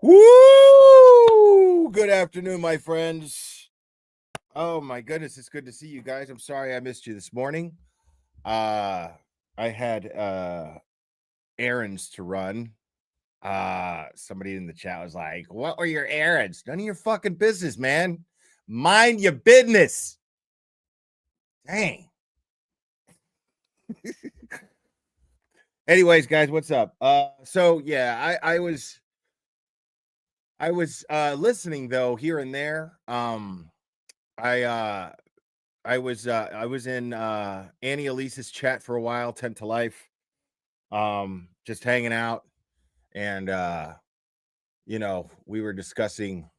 Woo! Good afternoon, my friends. Oh my goodness, it's good to see you guys. I'm sorry I missed you this morning. I had errands to run. Somebody in the chat was like, "What were your errands?" None of your fucking business, man. Mind your business. Dang. Anyways, guys, what's up? So yeah, I was listening though here and there. I I was in Annie Elise's chat for a while, 10 to life. Just hanging out, and we were discussing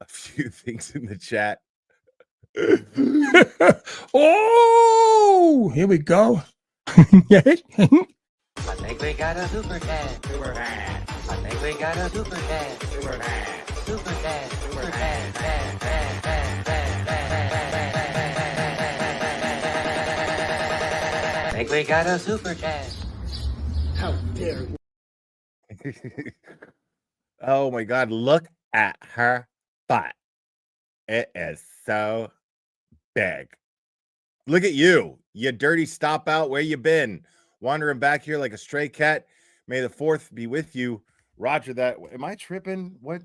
a few things in the chat. Oh, here we go. I think we got a super cat. Super cat. I think we got a super cat. Super cat. Super cat. Super cat. I think we got a super cat. How dare you? Oh my god, look at her butt. It is so big. Look at you dirty stop out. Where you been? Wandering back here like a stray cat. May the 4th be with you. Roger that. Am I tripping? What?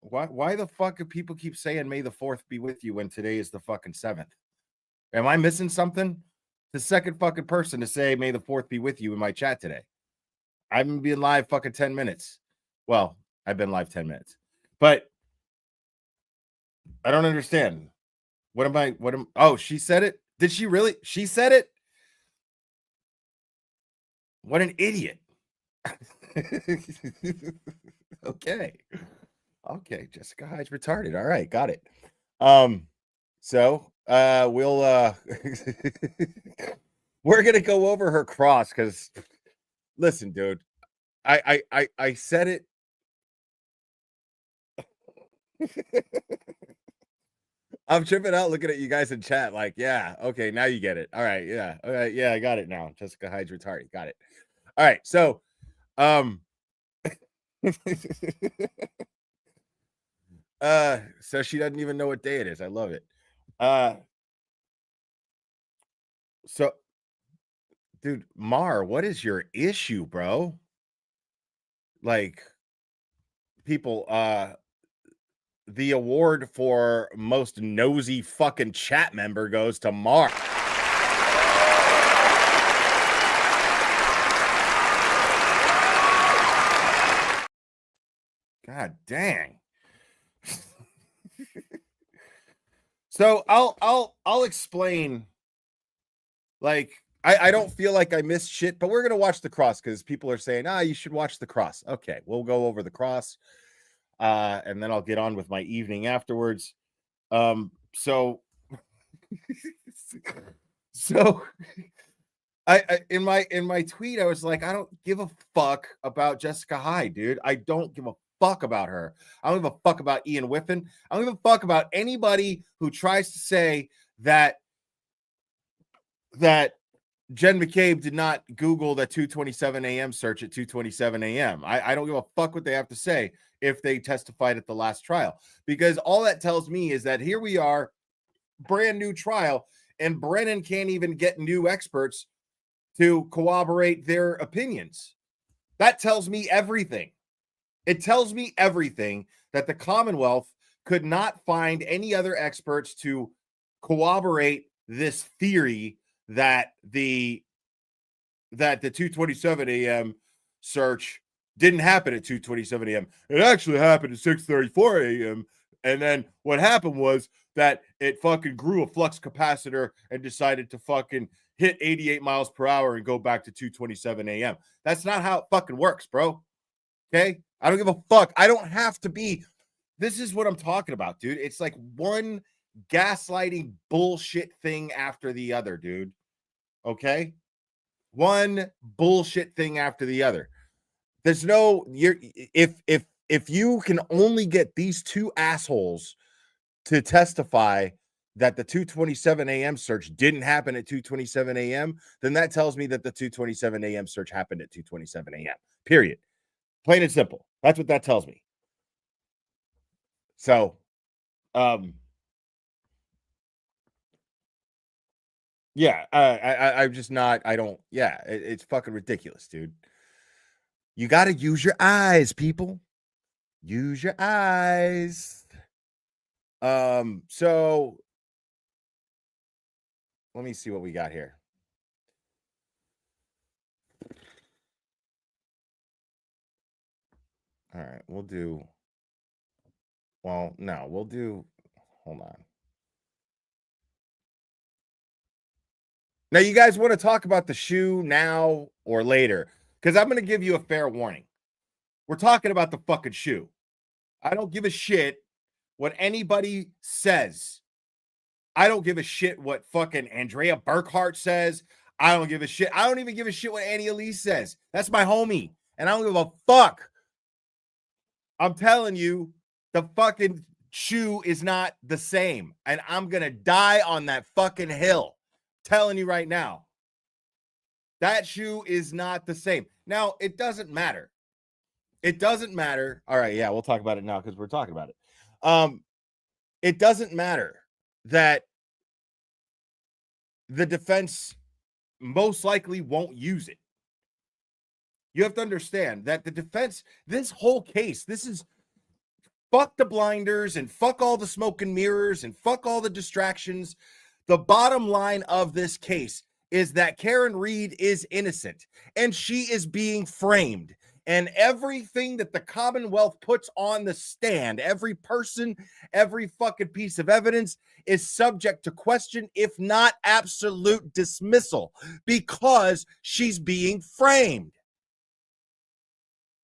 Why the fuck do people keep saying may the 4th be with you when today is the fucking 7th? Am I missing something? The second fucking person to say may the 4th be with you in my chat today. I've been being live fucking 10 minutes. Well, I've been live 10 minutes. But I don't understand. Oh, she said it? Did she really? She said it? What an idiot. Okay. Jessica Hyde's retarded. All right, got it. So we'll we're gonna go over her cross because listen, dude, I said it. I'm tripping out looking at you guys in chat like, yeah, okay, now you get it. All right, yeah. All right, yeah, I got it now. Jessica Hyde's retarded. Got it. All right, so so she doesn't even know what day it is. I love it. So dude, Mar, what is your issue, bro? Like people, the award for most nosy fucking chat member goes to Mar. God dang. So I'll explain. Like I don't feel like I missed shit, but we're gonna watch the cross because people are saying, you should watch the cross. Okay, we'll go over the cross. And then I'll get on with my evening afterwards. So I in my tweet, I was like, I don't give a fuck about Jessica Hyde, dude. I don't give a fuck about her. I don't give a fuck about Ian Whiffen. I don't give a fuck about anybody who tries to say that Jen McCabe did not Google the 2:27 a.m. search at 2:27 a.m. I don't give a fuck what they have to say if they testified at the last trial, because all that tells me is that here we are, brand new trial, and Brennan can't even get new experts to corroborate their opinions. That tells me everything. It tells me everything that the Commonwealth could not find any other experts to corroborate this theory that the 2:27 a.m. search didn't happen at 2:27 a.m. It actually happened at 6:34 a.m. And then what happened was that it fucking grew a flux capacitor and decided to fucking hit 88 miles per hour and go back to 2:27 a.m. That's not how it fucking works, bro. Okay? I don't give a fuck. I don't have to be. This is what I'm talking about, dude. It's like one gaslighting bullshit thing after the other, dude. Okay? One bullshit thing after the other. There's no if you can only get these two assholes to testify that the 2:27 a.m. search didn't happen at 2:27 a.m., then that tells me that the 2:27 a.m. search happened at 2:27 a.m. Period. Plain and simple. That's what that tells me. So, yeah, I'm just not. I don't. Yeah, it's fucking ridiculous, dude. You got to use your eyes, people. Use your eyes. So let me see what we got here. All right, we'll do. Well, no, we'll do. Hold on. Now, you guys want to talk about the shoe now or later? Because I'm going to give you a fair warning. We're talking about the fucking shoe. I don't give a shit what anybody says. I don't give a shit what fucking Andrea Burkhart says. I don't give a shit. I don't even give a shit what Annie Elise says. That's my homie. And I don't give a fuck. I'm telling you, the fucking shoe is not the same. And I'm going to die on that fucking hill. Telling you right now. That shoe is not the same. Now, it doesn't matter. It doesn't matter. All right, yeah, we'll talk about it now because we're talking about it. It doesn't matter that the defense most likely won't use it. You have to understand that the defense, this whole case, this is fuck the blinders and fuck all the smoke and mirrors and fuck all the distractions. The bottom line of this case is that Karen Reed is innocent and she is being framed. And everything that the Commonwealth puts on the stand, every person, every fucking piece of evidence is subject to question, if not absolute dismissal, because she's being framed.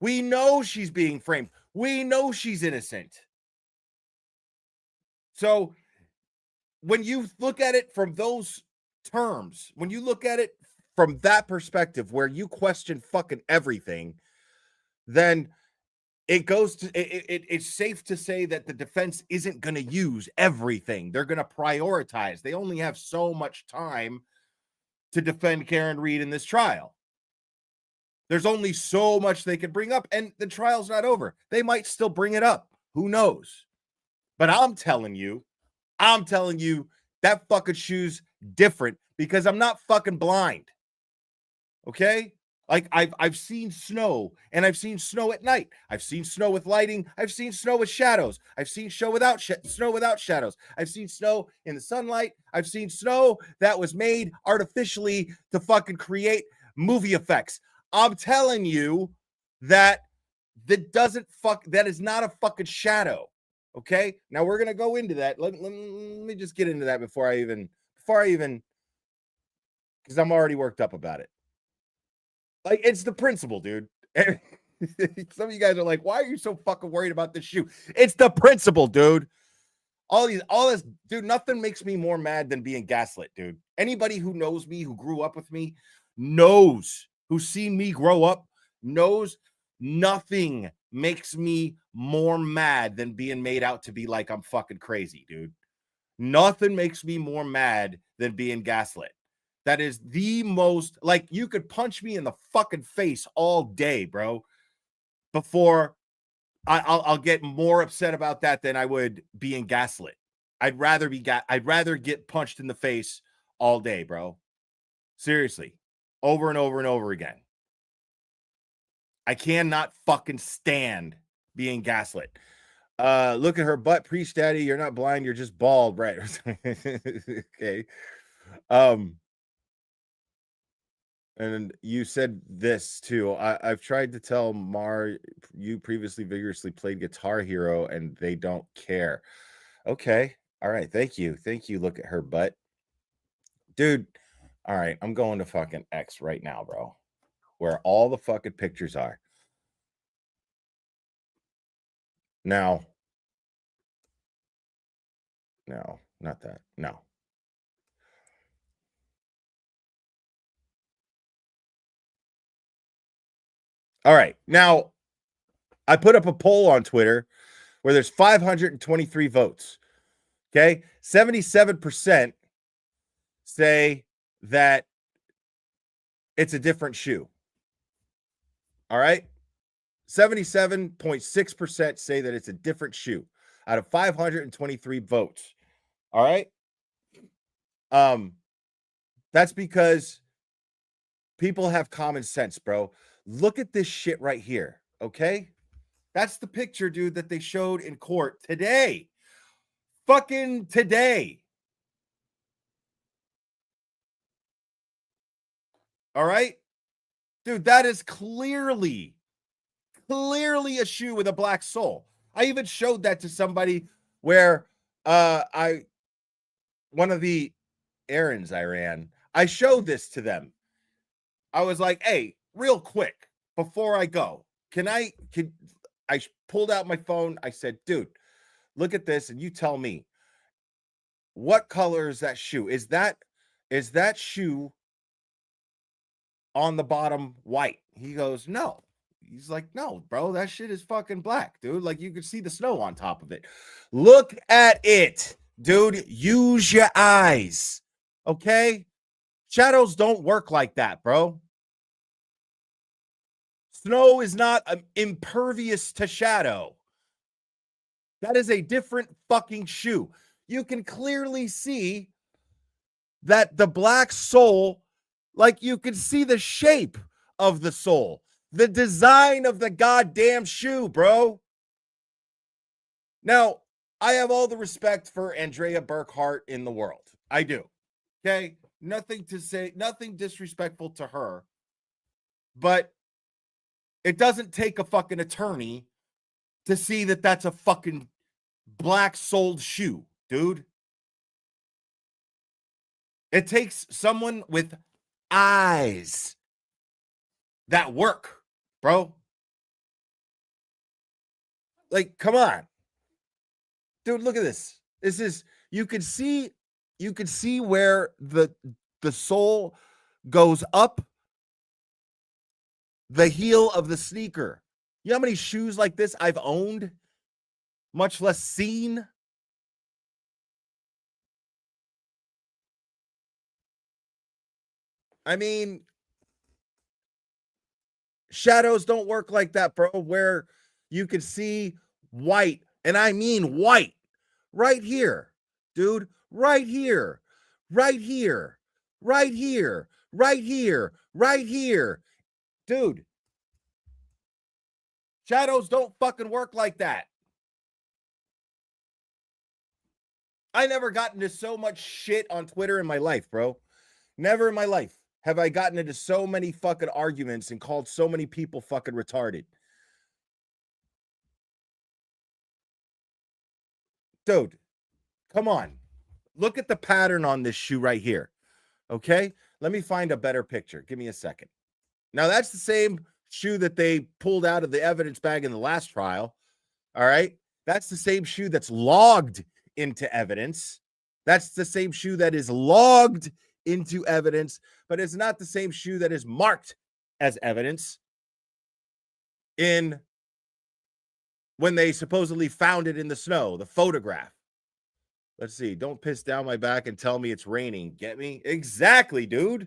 We know she's being framed. We know she's innocent. So when you look at it from those terms, when you look at it from that perspective where you question fucking everything, then it goes to it's safe to say that the defense isn't going to use everything. They're going to prioritize. They only have so much time to defend Karen Reed in this trial. There's only so much they could bring up, and the trial's not over. They might still bring it up. Who knows? But I'm telling you that fucking shoe's different because I'm not fucking blind. Okay? Like I've seen snow, and I've seen snow at night. I've seen snow with lighting. I've seen snow with shadows. I've seen snow without shadows. I've seen snow in the sunlight. I've seen snow that was made artificially to fucking create movie effects. I'm telling you that that is not a fucking shadow. Okay? Now we're gonna go into that. Let me just get into that before I even because I'm already worked up about it. Like, it's the principle, dude. Some of you guys are like, why are you so fucking worried about this shoe? It's the principle, dude. All this, dude, nothing makes me more mad than being gaslit, dude. Anybody who knows me, who grew up with me, who's seen me grow up, knows nothing makes me more mad than being made out to be like I'm fucking crazy, dude. Nothing makes me more mad than being gaslit. That is the most, like, you could punch me in the fucking face all day, bro, before I'll get more upset about that than I would being gaslit. I'd rather get punched in the face all day, bro. Seriously. Over and over and over again. I cannot fucking stand being gaslit. Look at her butt, priest daddy. You're not blind, you're just bald, right? Okay. And you said this too. I've tried to tell Mar you previously vigorously played Guitar Hero and they don't care. Okay. All right. Thank you. Look at her butt. Dude. All right. I'm going to fucking X right now, bro. Where all the fucking pictures are. Now. No, not that. No. All right. Now, I put up a poll on Twitter where there's 523 votes. Okay. 77% say that it's a different shoe. All right. 77.6% say that it's a different shoe out of 523 votes. All right. That's because people have common sense, bro. Look at this shit right here. Okay. That's the picture, dude, that they showed in court today. Fucking today. All right. Dude, that is clearly a shoe with a black sole. I even showed that to somebody where one of the errands I ran, I showed this to them. I was like, hey, real quick, before I go, I pulled out my phone. I said, dude, look at this and you tell me, what color is that shoe? Is that shoe on the bottom white? He goes, no. He's like, no, bro, that shit is fucking black, dude. Like, you can see the snow on top of it. Look at it, dude. Use your eyes. Okay? Shadows don't work like that, bro. Snow is not impervious to shadow. That is a different fucking shoe. You can clearly see that the black sole, like you can see the shape of the sole, the design of the goddamn shoe, bro. Now, I have all the respect for Andrea Burkhart in the world. I do. Okay? Nothing to say, nothing disrespectful to her. But it doesn't take a fucking attorney to see that that's a fucking black soled shoe, dude. It takes someone with eyes that work, bro. Like, come on. Dude, look at this. This is, you could see where the sole goes up the heel of the sneaker. You know how many shoes like this I've owned, much less seen? I mean, shadows don't work like that, bro, where you can see white, and I mean white, right here, dude, right here, right here, right here, right here, right here, dude. Shadows don't fucking work like that. I never got into so much shit on Twitter in my life, bro. Never in my life have I gotten into so many fucking arguments and called so many people fucking retarded. Dude, come on. Look at the pattern on this shoe right here. Okay? Let me find a better picture. Give me a second. Now, that's the same shoe that they pulled out of the evidence bag in the last trial. All right? That's the same shoe that's logged into evidence. That's the same shoe that is logged into evidence, but it's not the same shoe that is marked as evidence in when they supposedly found it in the snow, the photograph. Let's see. Don't piss down my back and tell me it's raining. Get me? Exactly, dude.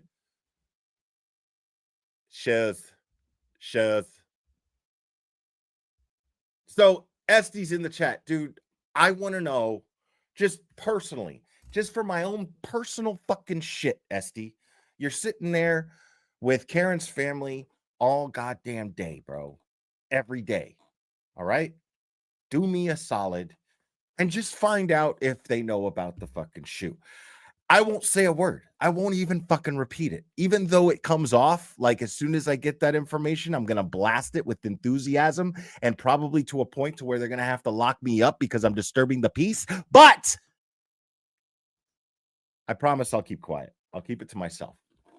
Shows. So, Este's in the chat. Dude, I want to know, just personally, just for my own personal fucking shit, Este, you're sitting there with Karen's family all goddamn day, bro. Every day. All right? Do me a solid and just find out if they know about the fucking shoe. I won't say a word. I won't even fucking repeat it. Even though it comes off like as soon as I get that information, I'm going to blast it with enthusiasm and probably to a point to where they're going to have to lock me up because I'm disturbing the peace. But I promise I'll keep quiet. I'll keep it to myself.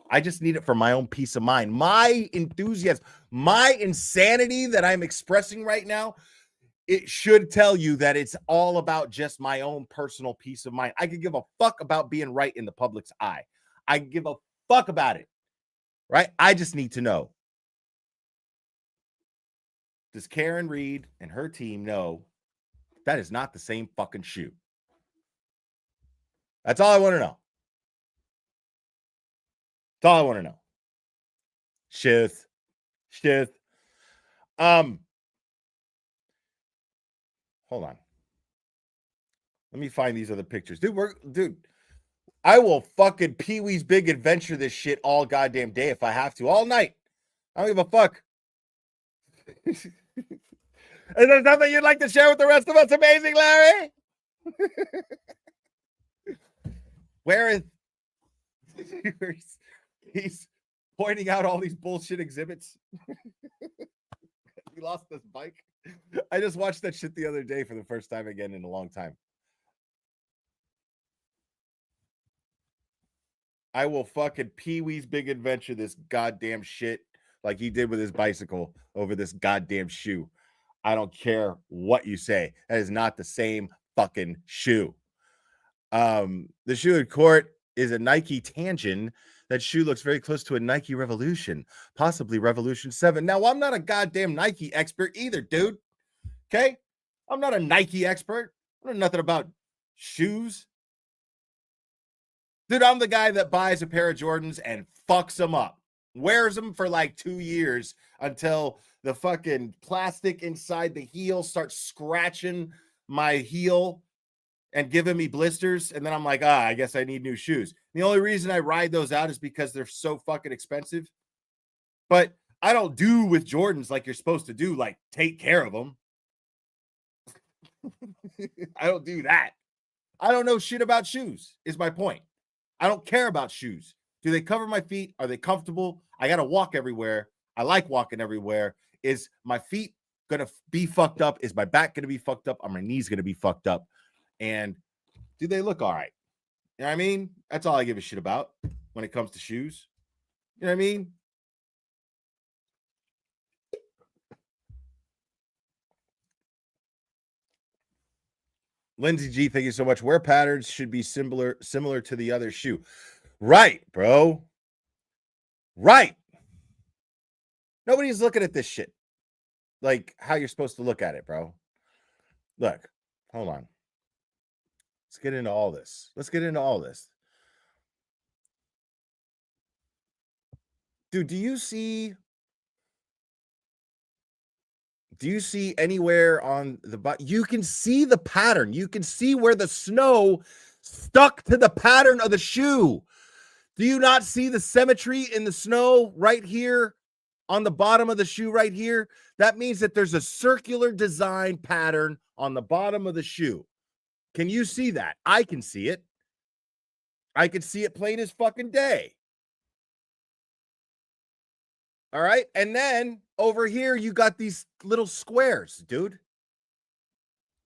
I just need it for my own peace of mind. My enthusiasm, my insanity that I'm expressing right now, it should tell you that it's all about just my own personal peace of mind. I could give a fuck about being right in the public's eye. I give a fuck about it, right? I just need to know. Does Karen Reed and her team know that is not the same fucking shoe? That's all I want to know. That's all I want to know. Shit. Hold on. Let me find these other pictures. Dude, I will fucking Pee-wee's Big Adventure this shit all goddamn day if I have to. All night. I don't give a fuck. And there's nothing you'd like to share with the rest of us. Amazing, Larry. Where is he's pointing out all these bullshit exhibits. He lost this bike. I just watched that shit the other day for the first time again in a long time. I will fucking Pee-wee's Big Adventure this goddamn shit like he did with his bicycle over this goddamn shoe. I don't care what you say. That is not the same fucking shoe. The shoe in court is a Nike Tangent. That shoe looks very close to a Nike Revolution, possibly Revolution 7. Now, I'm not a goddamn Nike expert either, dude. Okay? I'm not a Nike expert. I know nothing about shoes. Dude, I'm the guy that buys a pair of Jordans and fucks them up. Wears them for like 2 years until the fucking plastic inside the heel starts scratching my heel and giving me blisters. And then I'm like, I guess I need new shoes. The only reason I ride those out is because they're so fucking expensive. But I don't do with Jordans like you're supposed to do, like take care of them. I don't do that. I don't know shit about shoes, is my point. I don't care about shoes. Do they cover my feet? Are they comfortable? I got to walk everywhere. I like walking everywhere. Is my feet going to be fucked up? Is my back going to be fucked up? Are my knees going to be fucked up? And do they look all right? You know what I mean? That's all I give a shit about when it comes to shoes. You know what I mean? Lindsay G, thank you so much. Wear patterns should be similar to the other shoe. Right, bro. Right. Nobody's looking at this shit like how you're supposed to look at it, bro. Look, hold on. Let's get into all this. Dude, do you see anywhere on the bottom? You can see the pattern. You can see where the snow stuck to the pattern of the shoe. Do you not see the symmetry in the snow right here on the bottom of the shoe right here? That means that there's a circular design pattern on the bottom of the shoe. Can you see that? I can see it. I can see it plain as fucking day. All right. And then over here, you got these little squares, dude.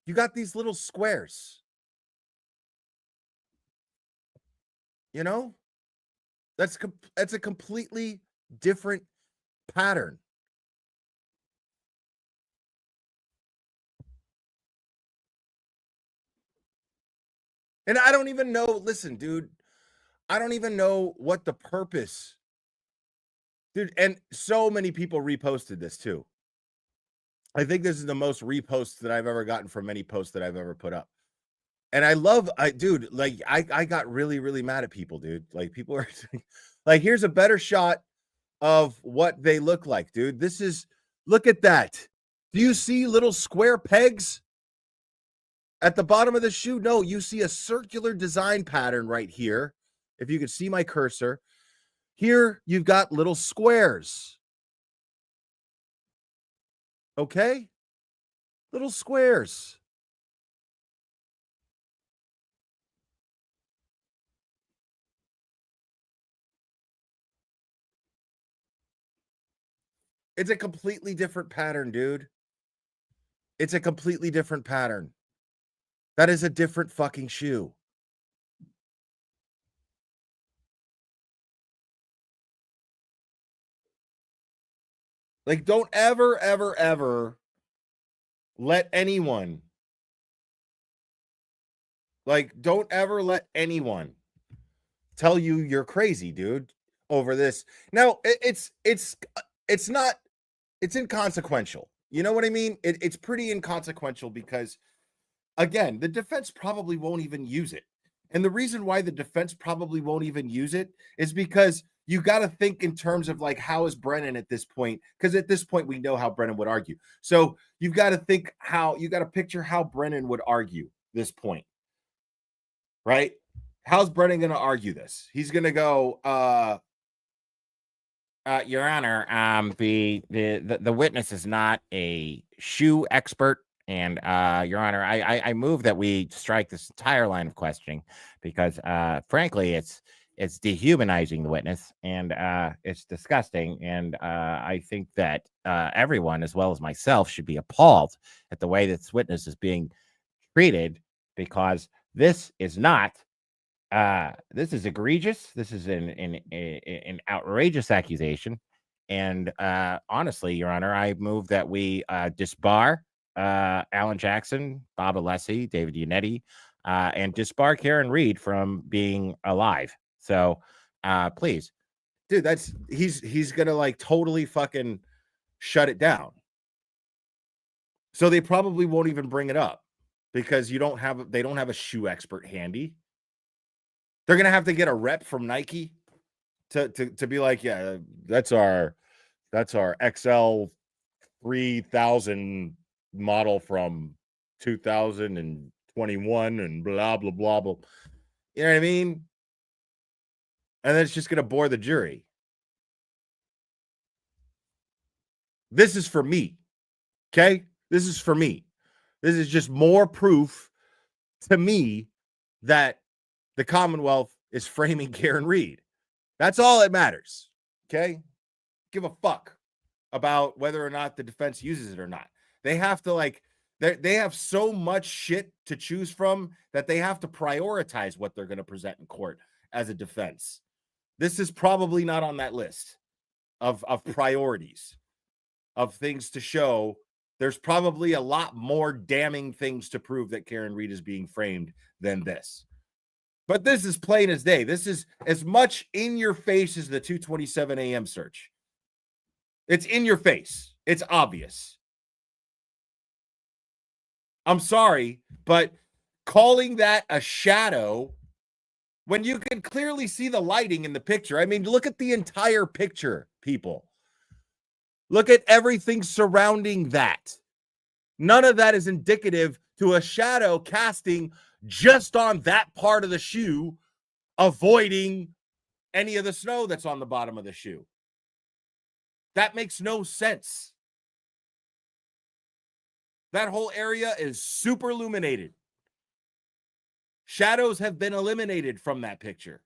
You got these little squares. You know, that's a completely different pattern. And I don't even know, listen, dude, I don't even know what the purpose. Dude, and so many people reposted this too. I think this is the most reposts that I've ever gotten from any post that I've ever put up. And I got really, really mad at people, dude. Like, people are like, here's a better shot of what they look like, dude. Look at that. Do you see little square pegs at the bottom of the shoe? No, you see a circular design pattern right here. If you can see my cursor. Here, you've got little squares. Okay? Little squares. It's a completely different pattern, dude. It's a completely different pattern. That is a different fucking shoe. Like, don't ever, ever, ever let anyone, don't ever let anyone tell you you're crazy, dude, over this. Now, it's inconsequential. You know what I mean? It's pretty inconsequential because, again, the defense probably won't even use it. And the reason why the defense probably won't even use it is because you got to think in terms of like, how is Brennan at this point? Because at this point, we know how Brennan would argue. So you've got to think how you got to picture how Brennan would argue this point, right? How's Brennan going to argue this? He's going to go, Your Honor, the witness is not a shoe expert. And Your Honor, I move that we strike this entire line of questioning because frankly, it's dehumanizing the witness and it's disgusting. And I think that everyone, as well as myself, should be appalled at the way this witness is being treated, because this is not this is egregious. This is an outrageous accusation. And honestly, Your Honor, I move that we disbar Alan Jackson, Bob Allessie, David Yannetti, and disbar Karen Reed from being alive. So please, dude, he's gonna like totally fucking shut it down. So they probably won't even bring it up because they don't have a shoe expert handy. They're gonna have to get a rep from Nike to be like, yeah, that's our XL 3000 model from 2021 and blah blah blah blah. You know what I mean? And then it's just gonna bore the jury. This is for me. Okay? This is for me. This is just more proof to me that the Commonwealth is framing Karen Reed. That's all that matters. Okay? Give a fuck about whether or not the defense uses it or not. They have to they have so much shit to choose from that they have to prioritize what they're going to present in court as a defense. This is probably not on that list of priorities of things to show. There's probably a lot more damning things to prove that Karen Reed is being framed than this. But this is plain as day. This is as much in your face as the 2:27 a.m. search. It's in your face. It's obvious. I'm sorry, but calling that a shadow when you can clearly see the lighting in the picture. I mean, look at the entire picture, people. Look at everything surrounding that. None of that is indicative to a shadow casting just on that part of the shoe, avoiding any of the snow that's on the bottom of the shoe. That makes no sense. That whole area is super illuminated. Shadows have been eliminated from that picture.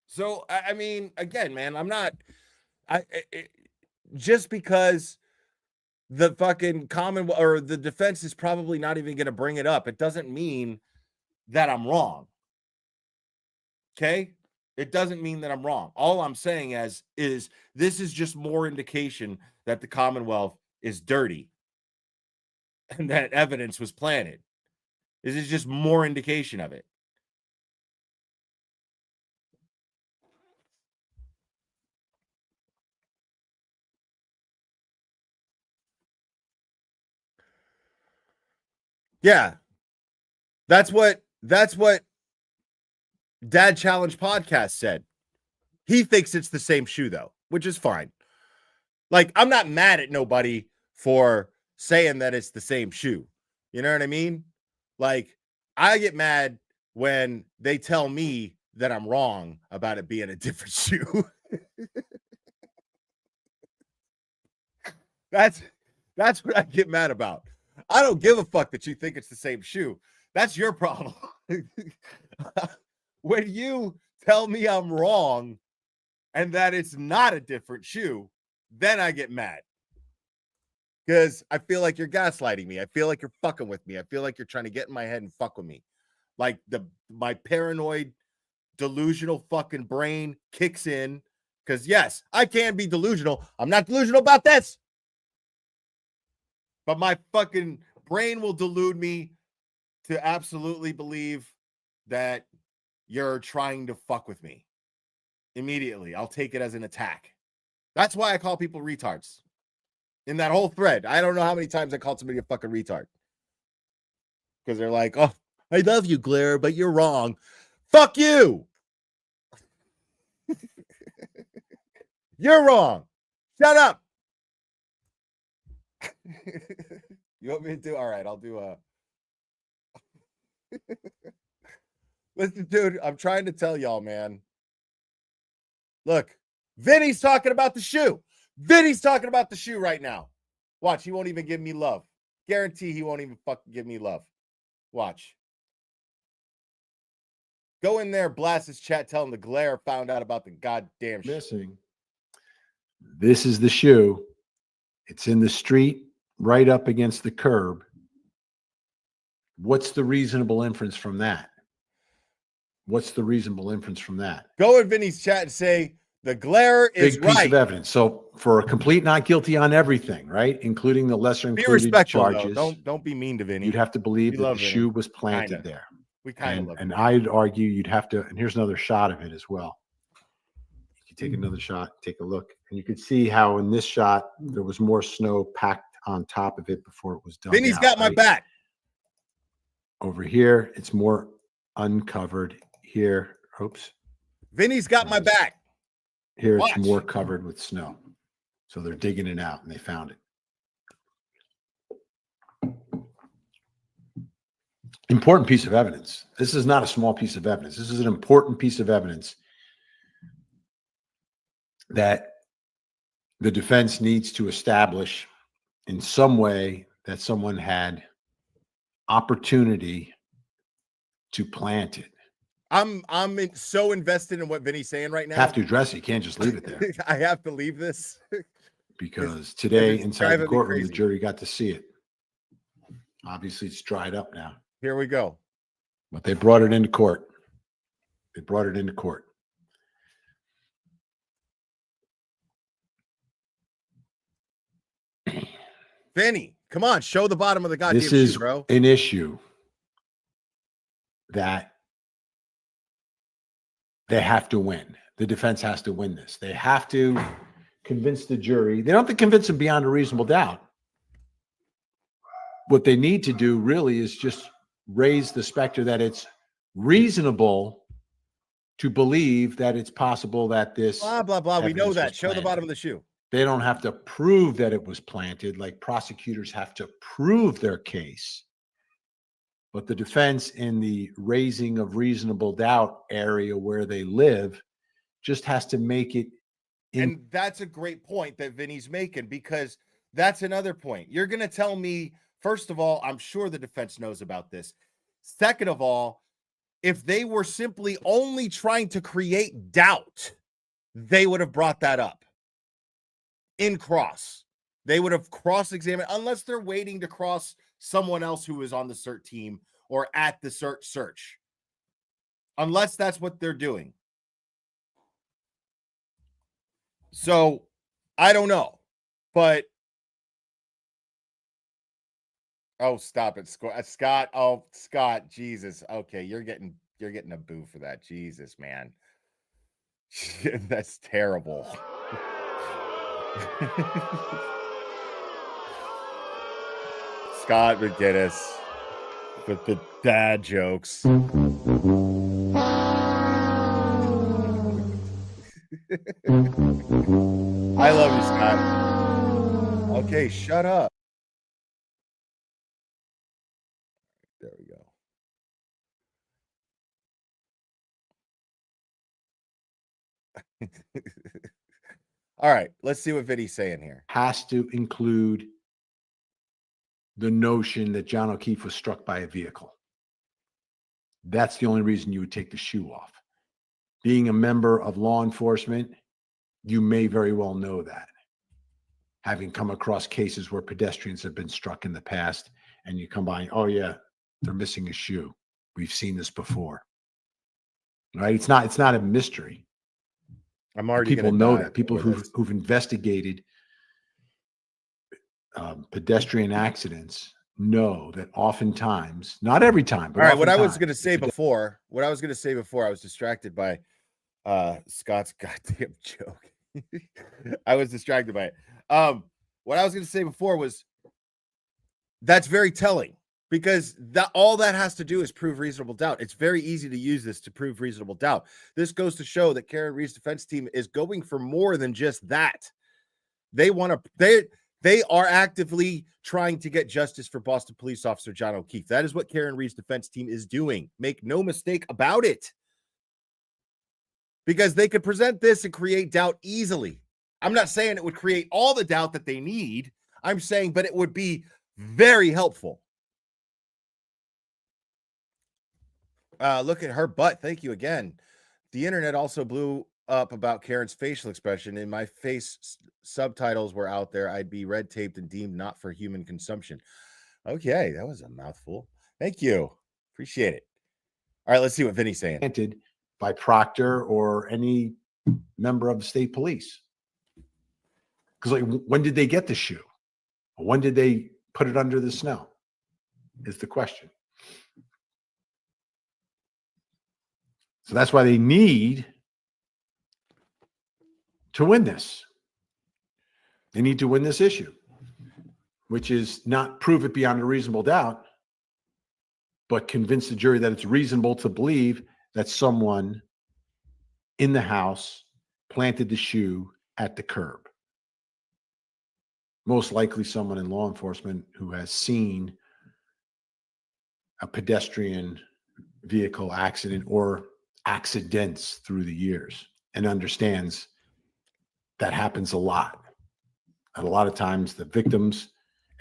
So, I mean, again, man, just because the fucking or the defense is probably not even going to bring it up, it doesn't mean that I'm wrong. Okay? It doesn't mean that I'm wrong. All I'm saying is this is just more indication that the Commonwealth is dirty and that evidence was planted. This is just more indication of it. Yeah. That's what Dad Challenge Podcast said. He thinks it's the same shoe though, which is fine. Like, I'm not mad at nobody for saying that it's the same shoe. You know what I mean? Like, I get mad when they tell me that I'm wrong about it being a different shoe. That's what I get mad about. I don't give a fuck that you think it's the same shoe. That's your problem. When you tell me I'm wrong and that it's not a different shoe, then I get mad. Because I feel like you're gaslighting me. I feel like you're fucking with me. I feel like you're trying to get in my head and fuck with me. Like my paranoid, delusional fucking brain kicks in. Because yes, I can be delusional. I'm not delusional about this. But my fucking brain will delude me to absolutely believe that you're trying to fuck with me. Immediately, I'll take it as an attack. That's why I call people retards. in that whole thread. I don't know how many times I called somebody a fucking retard. Because they're like, oh, I love you, Glare, but you're wrong. Fuck you. You're wrong. Shut up. You want me to do? All right, I'll do a. Listen, dude, I'm trying to tell y'all, man. Look, Vinny's talking about the shoe. Vinny's talking about the shoe right now. Watch, he won't even give me love. Guarantee he won't even fucking give me love. Watch. Go in there, blast his chat, tell him the Glare found out about the goddamn shoe. Missing. This is the shoe. It's in the street, right up against the curb. What's the reasonable inference from that? What's the reasonable inference from that? Go in Vinny's chat and say the Glare is Big piece right. of evidence. So for a complete not guilty on everything, right, including the lesser Be included respectful, charges, though. Don't be mean to Vinny. you'd have to believe We that the love Vinny. shoe was planted Kinda. there. We kind of love And him. I'd argue you'd have to, and here's another shot of it as well. You take another shot, take a look, and you could see how in this shot there was more snow packed on top of it before it was done. Vinny's got my back. Over here, it's more uncovered. Here, oops. Vinny's got my back. Here Watch. it's more covered with snow. So they're digging it out and they found it. Important piece of evidence. This is not a small piece of evidence. This is an important piece of evidence that the defense needs to establish in some way that someone had opportunity to plant it. I'm so invested in what Vinny's saying right now. Have to address it. You can't just leave it there. I have to leave this. Because today it's inside driving the me courtroom, the crazy. jury got to see it. Obviously, it's dried up now, Here we go. but they brought it into court. They brought it into court. Vinny, come on, show the bottom of the goddamn This is shoe, bro. an issue that they have to win. The defense has to win this. They have to convince the jury. They don't have to convince them beyond a reasonable doubt. What they need to do really is just raise the specter that it's reasonable to believe that it's possible that this Blah, blah, blah. We know evidence that. was Show the planted. bottom of the shoe. They don't have to prove that it was planted, like prosecutors have to prove their case. But the defense in the raising of reasonable doubt area where they live just has to make it And that's a great point that Vinny's making, because that's another point. You're going to tell me, first of all, I'm sure the defense knows about this. Second of all, if they were simply only trying to create doubt, they would have brought that up in cross. They would have cross-examined, unless they're waiting to cross someone else who is on the cert team or at the search. Unless that's what they're doing. So I don't know, but oh, stop it, Scott. Oh, Scott, Jesus. Okay, you're getting a boo for that. Jesus, man. That's terrible. Scott McGinnis with the dad jokes. I love you, Scott. Okay, shut up. There we go. All right, let's see what Vinny's saying here. has to include the notion that John O'Keefe was struck by a vehicle. That's the only reason you would take the shoe off. Being a member of law enforcement, you may very well know that. Having come across cases where pedestrians have been struck in the past, and you come by, oh yeah, they're missing a shoe. We've seen this before. Right? It's not a mystery. I'm already People gonna know die that. People before this. who've investigated pedestrian accidents know that oftentimes, not every time, but all right. What I was oftentimes, going to say before, I was distracted by Scott's goddamn joke. I was distracted by it. What what I was going to say before was that's very telling because all that has to do is prove reasonable doubt. It's very easy to use this to prove reasonable doubt. This goes to show that Karen Reed's defense team is going for more than just that. They are actively trying to get justice for Boston police officer John O'Keefe. That is what Karen Reed's defense team is doing. Make no mistake about it. Because they could present this and create doubt easily. I'm not saying it would create all the doubt that they need. I'm saying, but it would be very helpful. Look at her butt. Thank you again. The internet also blew up about Karen's facial expression. And my face subtitles were out there. I'd be red taped and deemed not for human consumption. Okay, that was a mouthful. Thank you. Appreciate it. All right, let's see what Vinny's saying. By Proctor or any member of the state police. Because like, when did they get the shoe? When did they put it under the snow? Is the question. So that's why they need to win this. They need to win this issue, which is not prove it beyond a reasonable doubt, but convince the jury that it's reasonable to believe that someone in the house planted the shoe at the curb. Most likely someone in law enforcement who has seen a pedestrian vehicle accident or accidents through the years and understands that happens a lot. And a lot of times the victims,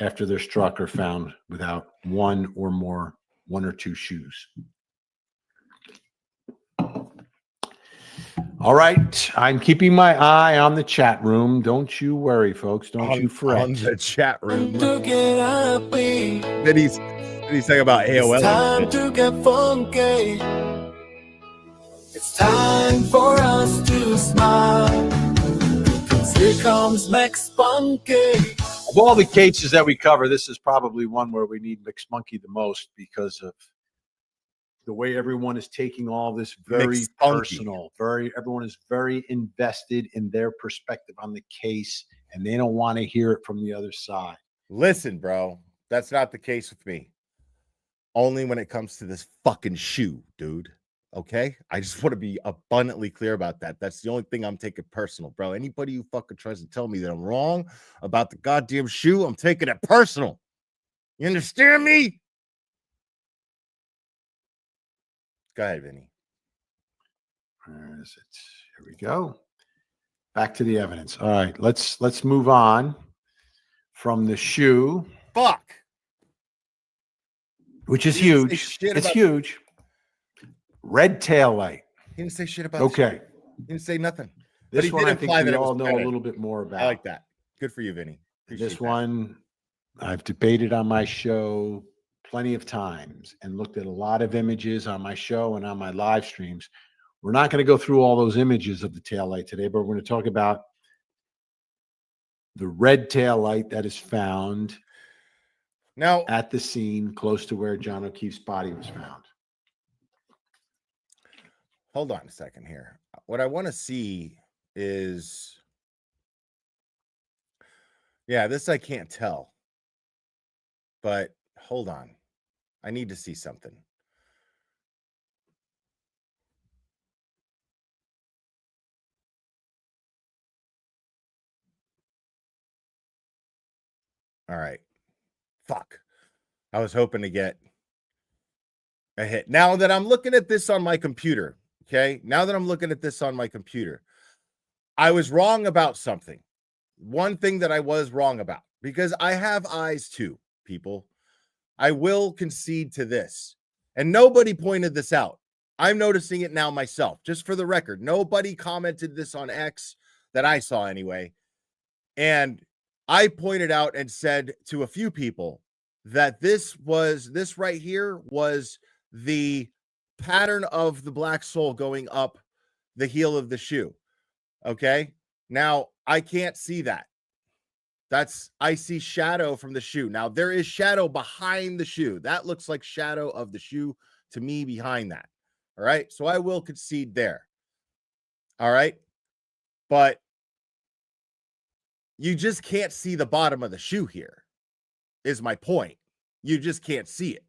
after they're struck, are found without one or two shoes. All right. I'm keeping my eye on the chat room. Don't you worry, folks. Don't you fret. On the chat room. Then he's talking about AOL. It's time to get funky. It's time for us to smile. 'Cause here comes McSpunky. Of all the cases that we cover, this is probably one where we need McSpunky the most because of the way everyone is taking all this very personal. Everyone is very invested in their perspective on the case, and they don't want to hear it from the other side. Listen, bro, that's not the case with me. Only when it comes to this fucking shoe, dude. Okay? I just want to be abundantly clear about that. That's the only thing I'm taking personal, bro. Anybody who fucking tries to tell me that I'm wrong about the goddamn shoe, I'm taking it personal. You understand me? Go ahead, Vinny. Where is it? Here we go. Back to the evidence. All right, let's move on from the shoe. Fuck. Which is huge. It's huge. Red tail light. He didn't say shit about okay. He didn't say nothing. This one I think we all know a little bit more about. I like that. Good for you, Vinny. Appreciate this one I've debated on my show plenty of times and looked at a lot of images on my show and on my live streams. We're not going to go through all those images of the taillight today, but we're going to talk about the red taillight that is found now at the scene close to where John O'Keefe's body was found. Hold on a second here. What I want to see is, yeah, this I can't tell, but hold on. I need to see something. All right. Fuck. I was hoping to get a hit. Now that I'm looking at this on my computer, okay? Now that I'm looking at this on my computer, I was wrong about something. One thing that I was wrong about, because I have eyes too, people. I will concede to this. And nobody pointed this out. I'm noticing it now myself. Just for the record, nobody commented this on X that I saw anyway. And I pointed out and said to a few people that this right here was the pattern of the black sole going up the heel of the shoe. Okay. Now I can't see that. I see shadow from the shoe. Now there is shadow behind the shoe. That looks like shadow of the shoe to me behind that. All right. So I will concede there. All right. But You just can't see the bottom of the shoe here, is my point. You just can't see it.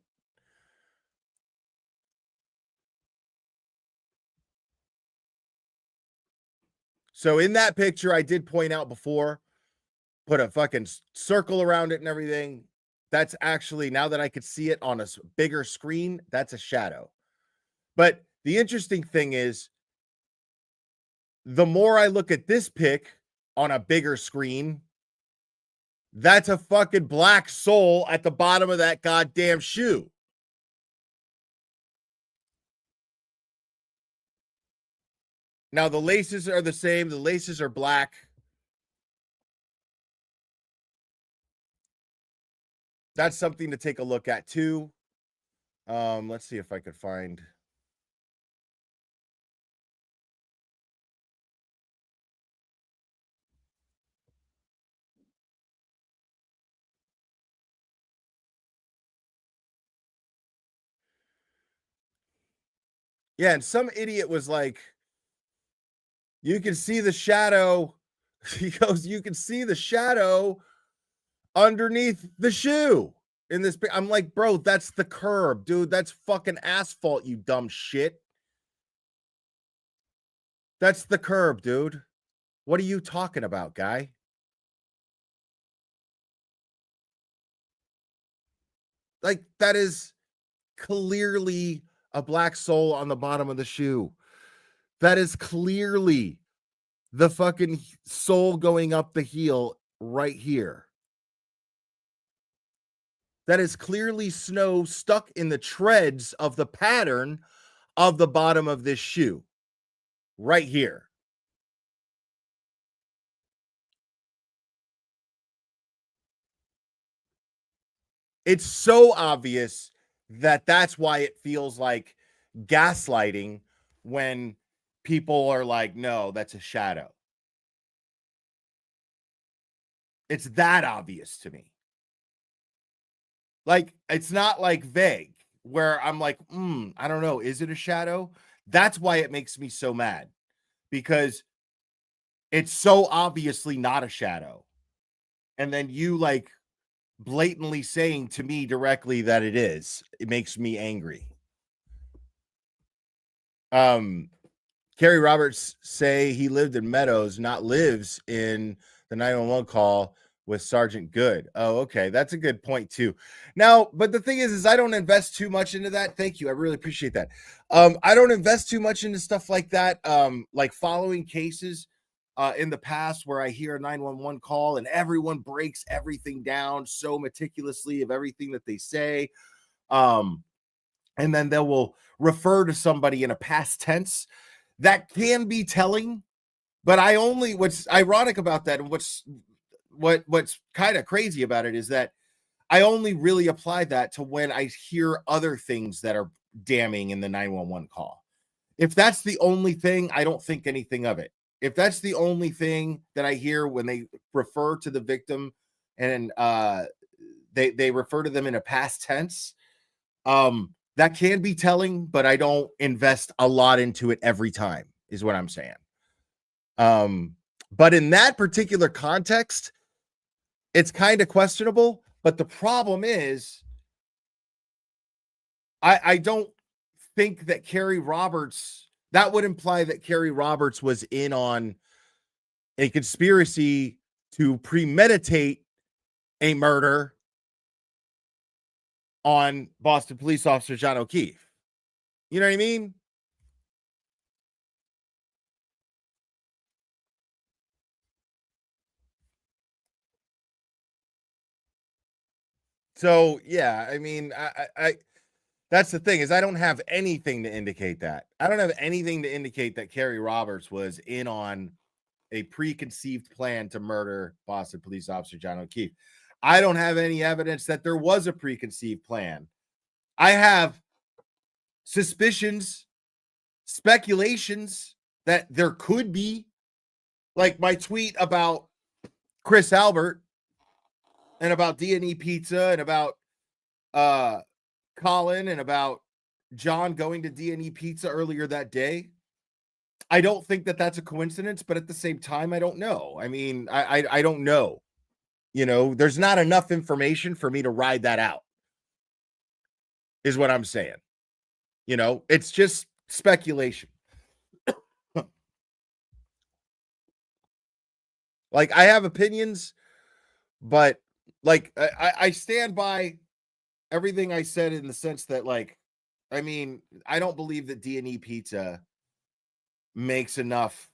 So in that picture, I did point out before, put a fucking circle around it and everything. That's actually, now that I could see it on a bigger screen, that's a shadow. But the interesting thing is, the more I look at this pic on a bigger screen, that's a fucking black sole at the bottom of that goddamn shoe. Now, the laces are the same. The laces are black. That's something to take a look at, too. Let's see if I could find... Yeah, and some idiot was like, you can see the shadow. He goes, you can see the shadow underneath the shoe in this. I'm like, bro, that's the curb, dude. That's fucking asphalt, you dumb shit. That's the curb, dude. What are you talking about, guy? Like, that is clearly a black sole on the bottom of the shoe. That is clearly the fucking sole going up the heel right here. That is clearly snow stuck in the treads of the pattern of the bottom of this shoe right here. It's so obvious that that's why it feels like gaslighting when people are like, no, that's a shadow. It's that obvious to me. Like, it's not like vague where I'm like, I don't know. Is it a shadow? That's why it makes me so mad, because it's so obviously not a shadow. And then you like blatantly saying to me directly that it is. It makes me angry. Kerry Roberts say he lived in Meadows, not lives in the 911 call with Sergeant Good. Oh, okay. That's a good point too. Now, but the thing is I don't invest too much into that. Thank you. I really appreciate that. I don't invest too much into stuff like that. Like following cases in the past where I hear a 911 call and everyone breaks everything down so meticulously of everything that they say. And then they will refer to somebody in a past tense. That can be telling, but what's ironic about that and what's kind of crazy about it is that I only really apply that to when I hear other things that are damning in the 911 call. If that's the only thing, I don't think anything of it. If that's the only thing that I hear when they refer to the victim and they refer to them in a past tense, that can be telling, but I don't invest a lot into it every time, is what I'm saying. But in that particular context, it's kind of questionable. But the problem is, I don't think that Kerry Roberts, that would imply that Kerry Roberts was in on a conspiracy to premeditate a murder on Boston police officer John O'Keefe. You know what I mean? So, yeah, I mean, I that's the thing is I don't have anything to indicate that. I don't have anything to indicate that Kerry Roberts was in on a preconceived plan to murder Boston police officer John O'Keefe. I don't have any evidence that there was a preconceived plan. I have suspicions, speculations that there could be, like my tweet about Chris Albert and about D&E Pizza and about Colin and about John going to D&E Pizza earlier that day. I don't think that that's a coincidence, but at the same time, I don't know. I mean, I don't know. You know, there's not enough information for me to ride that out, is what I'm saying. You know, it's just speculation. Like, I have opinions, but like I stand by everything I said in the sense that, like, I mean, I don't believe that D&E Pizza makes enough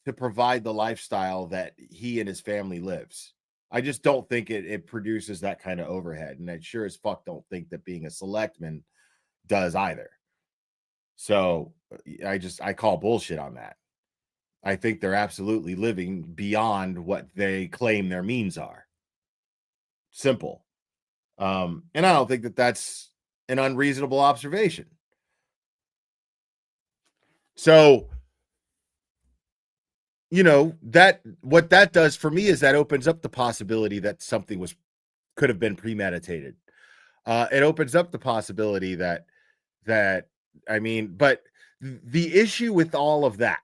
to provide the lifestyle that he and his family lives. I just don't think it produces that kind of overhead. And I sure as fuck don't think that being a selectman does either. So I call bullshit on that. I think they're absolutely living beyond what they claim their means are. Simple. And I don't think that that's an unreasonable observation. So, you know, that what that does for me is that opens up the possibility that something could have been premeditated. It opens up the possibility that I mean, but the issue with all of that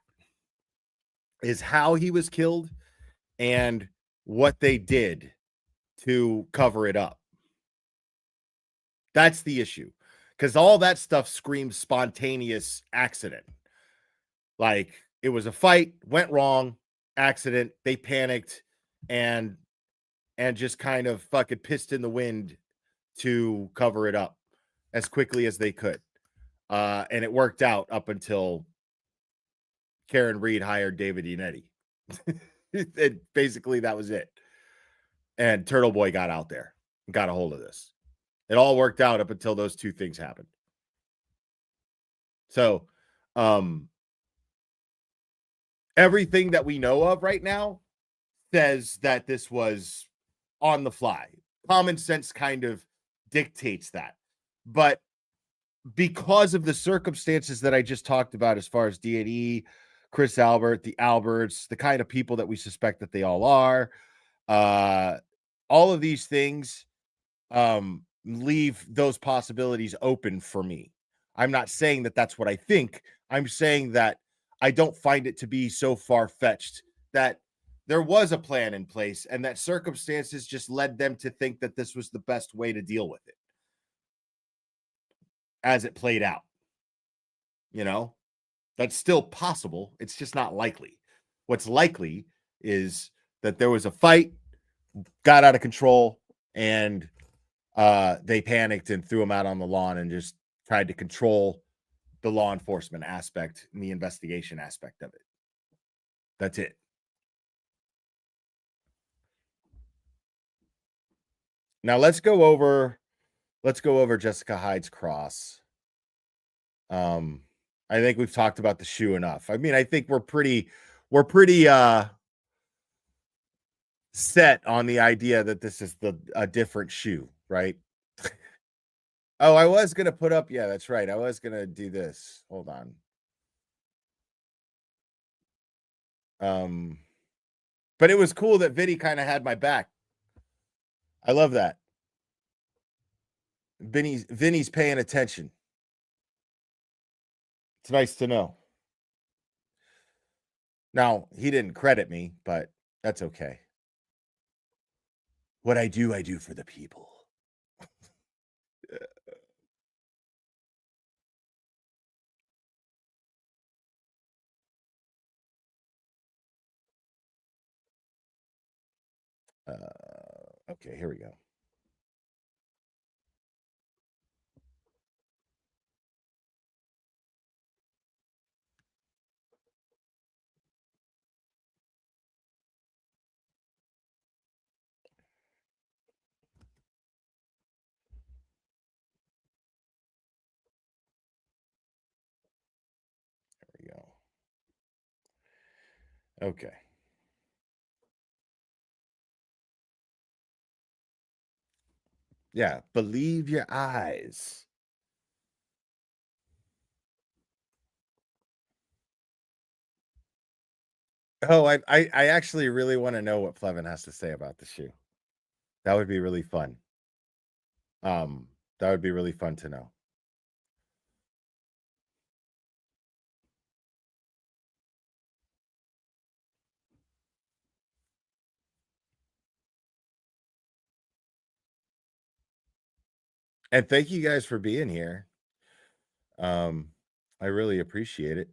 is how he was killed and what they did to cover it up. That's the issue, because all that stuff screams spontaneous accident. Like, it was a fight, went wrong, accident, they panicked and just kind of fucking pissed in the wind to cover it up as quickly as they could. And it worked out up until Karen Reed hired David Unetti. And basically that was it. And Turtle Boy got out there and got a hold of this. It all worked out up until those two things happened. So, everything that we know of right now says that this was on the fly. Common sense kind of dictates that. But because of the circumstances that I just talked about, as far as D&E, Chris Albert, the Alberts, the kind of people that we suspect that they all are, all of these things leave those possibilities open for me. I'm not saying that that's what I think. I'm saying that I don't find it to be so far-fetched that there was a plan in place and that circumstances just led them to think that this was the best way to deal with it as it played out. You know, that's still possible. It's just not likely. What's likely is that there was a fight, got out of control, and they panicked and threw him out on the lawn and just tried to control the law enforcement aspect and the investigation aspect of it. That's it. Now let's go over Jessica Hyde's cross. I think we've talked about the shoe enough. I mean, I think we're pretty set on the idea that this is a different shoe, right? Oh, I was gonna put up, yeah, that's right. I was gonna do this. Hold on. But it was cool that Vinnie kind of had my back. I love that. Vinny's paying attention. It's nice to know. Now, he didn't credit me, but that's okay. What I do for the people. Okay, here we go. There we go. Okay. Yeah, believe your eyes. Oh, I actually really want to know what Plevin has to say about the shoe. That would be really fun. That would be really fun to know. And thank you guys for being here. I really appreciate it.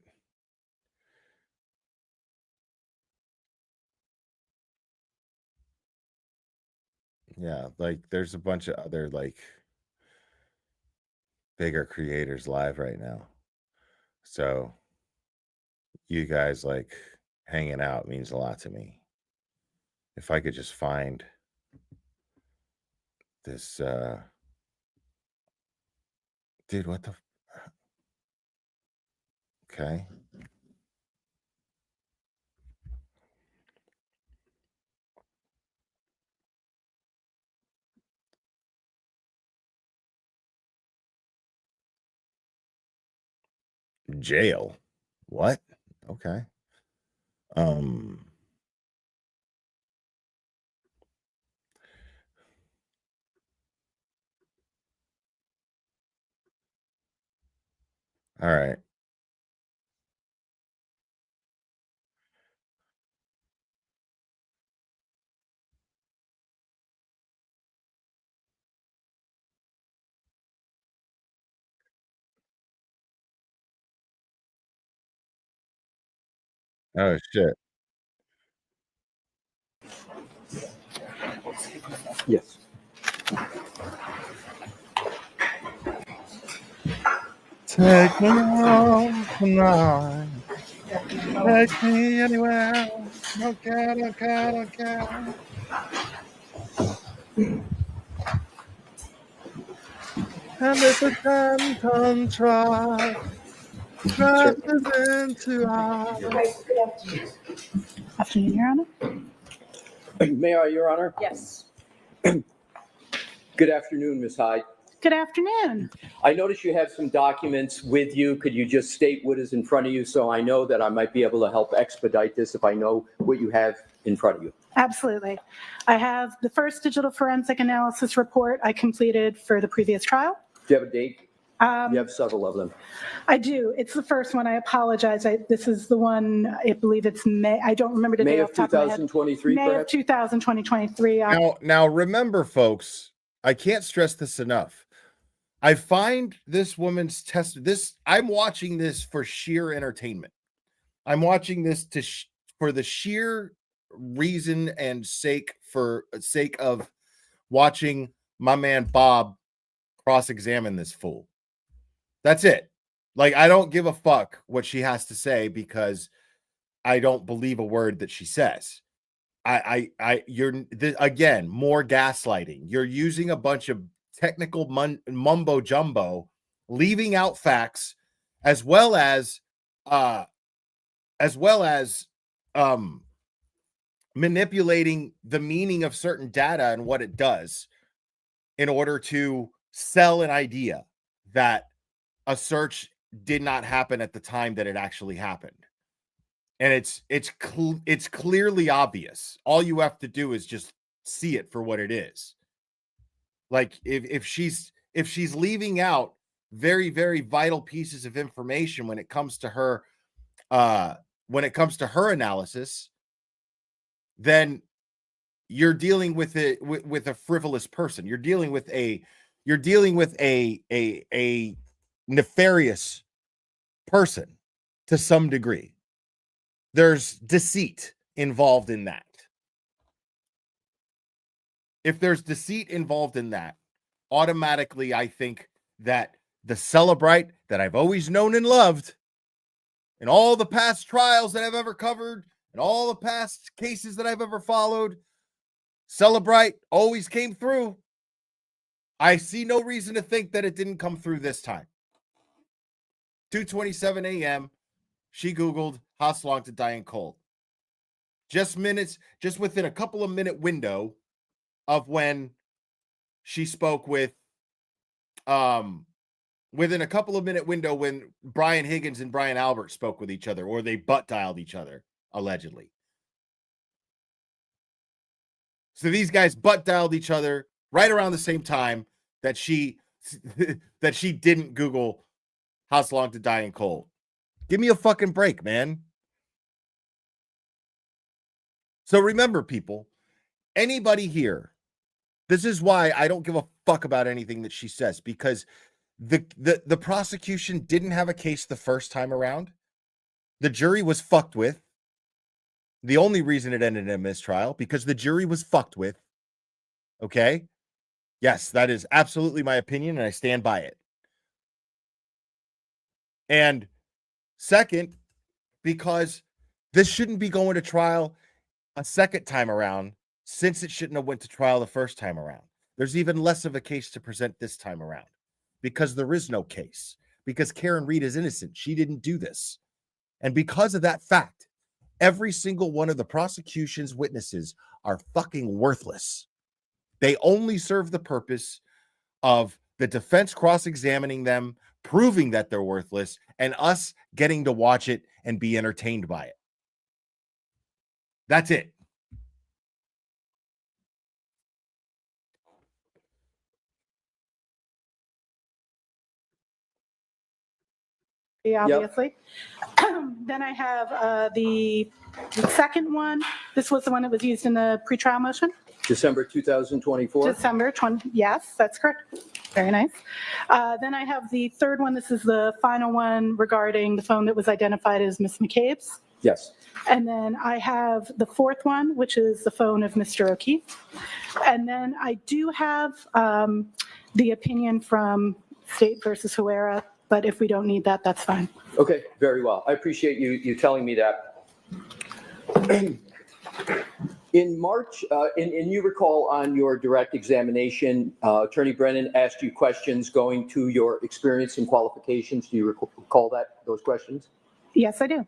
Yeah, like there's a bunch of other like bigger creators live right now. So you guys like hanging out means a lot to me. If I could just find this dude, what the okay. Jail. What? Okay. Um all right. Oh shit. Yes. Take me home tonight. Take me anywhere. Don't care, don't care, don't care. And it's a 10-ton truck. Crashes into us. Afternoon, Your Honor. May I, Your Honor? Yes. Good afternoon, Ms. Hyde. Good afternoon. I notice you have some documents with you. Could you just state what is in front of you so I know that I might be able to help expedite this if I know what you have in front of you? Absolutely. I have the first digital forensic analysis report I completed for the previous trial. Do you have a date? You have several of them. I do. It's the first one. I apologize. This is the one, I believe it's May. I don't remember the May date of off the top of my head. 2023, May of perhaps? 2023. Now remember, folks, I can't stress this enough. I find this woman's I'm watching this for sheer entertainment. I'm watching this for the sheer reason and sake of watching my man Bob cross-examine this fool. That's it. Like, I don't give a fuck what she has to say because I don't believe a word that she says. Again, more gaslighting. You're using a bunch of technical mumbo jumbo, leaving out facts, as well as manipulating the meaning of certain data and what it does in order to sell an idea that a search did not happen at the time that it actually happened. And it's clearly obvious. All you have to do is just see it for what it is. Like if she's leaving out very, very vital pieces of information when it comes to her analysis, then you're dealing with it with a frivolous person. You're dealing with a nefarious person to some degree. There's deceit involved in that. If there's deceit involved in that, automatically I think that the Celebrite that I've always known and loved in all the past trials that I've ever covered and all the past cases that I've ever followed, Celebrite always came through. I see no reason to think that it didn't come through this time. 2:27 a.m. She Googled how long to die in cold. Just within a couple of minute window of when she spoke with, within a couple of minute window when Brian Higgins and Brian Albert spoke with each other, or they butt dialed each other, allegedly. So these guys butt dialed each other right around the same time that she didn't Google how long to die in cold. Give me a fucking break, man. So remember, people, anybody here This is why I don't give a fuck about anything that she says, because the prosecution didn't have a case the first time around. The jury was fucked with. The only reason it ended in a mistrial, because the jury was fucked with. Okay? Yes, that is absolutely my opinion, and I stand by it. And second, because this shouldn't be going to trial a second time around, since it shouldn't have went to trial the first time around. There's even less of a case to present this time around, because there is no case, because Karen Reed is innocent. She didn't do this. And because of that fact, every single one of the prosecution's witnesses are fucking worthless. They only serve the purpose of the defense cross-examining them, proving that they're worthless, and us getting to watch it and be entertained by it. That's it. Obviously. Then I have the second one. This was the one that was used in the pretrial motion. December 2024? December 20. Yes, that's correct. Very nice. Then I have the third one. This is the final one regarding the phone that was identified as Miss McCabe's. Yes. And then I have the fourth one, which is the phone of Mr. O'Keefe. And then I do have the opinion from State versus Huera, but if we don't need that, that's fine. Okay, very well. I appreciate you telling me that. In March, and you recall on your direct examination, Attorney Brennan asked you questions going to your experience and qualifications. Do you recall those questions? Yes, I do.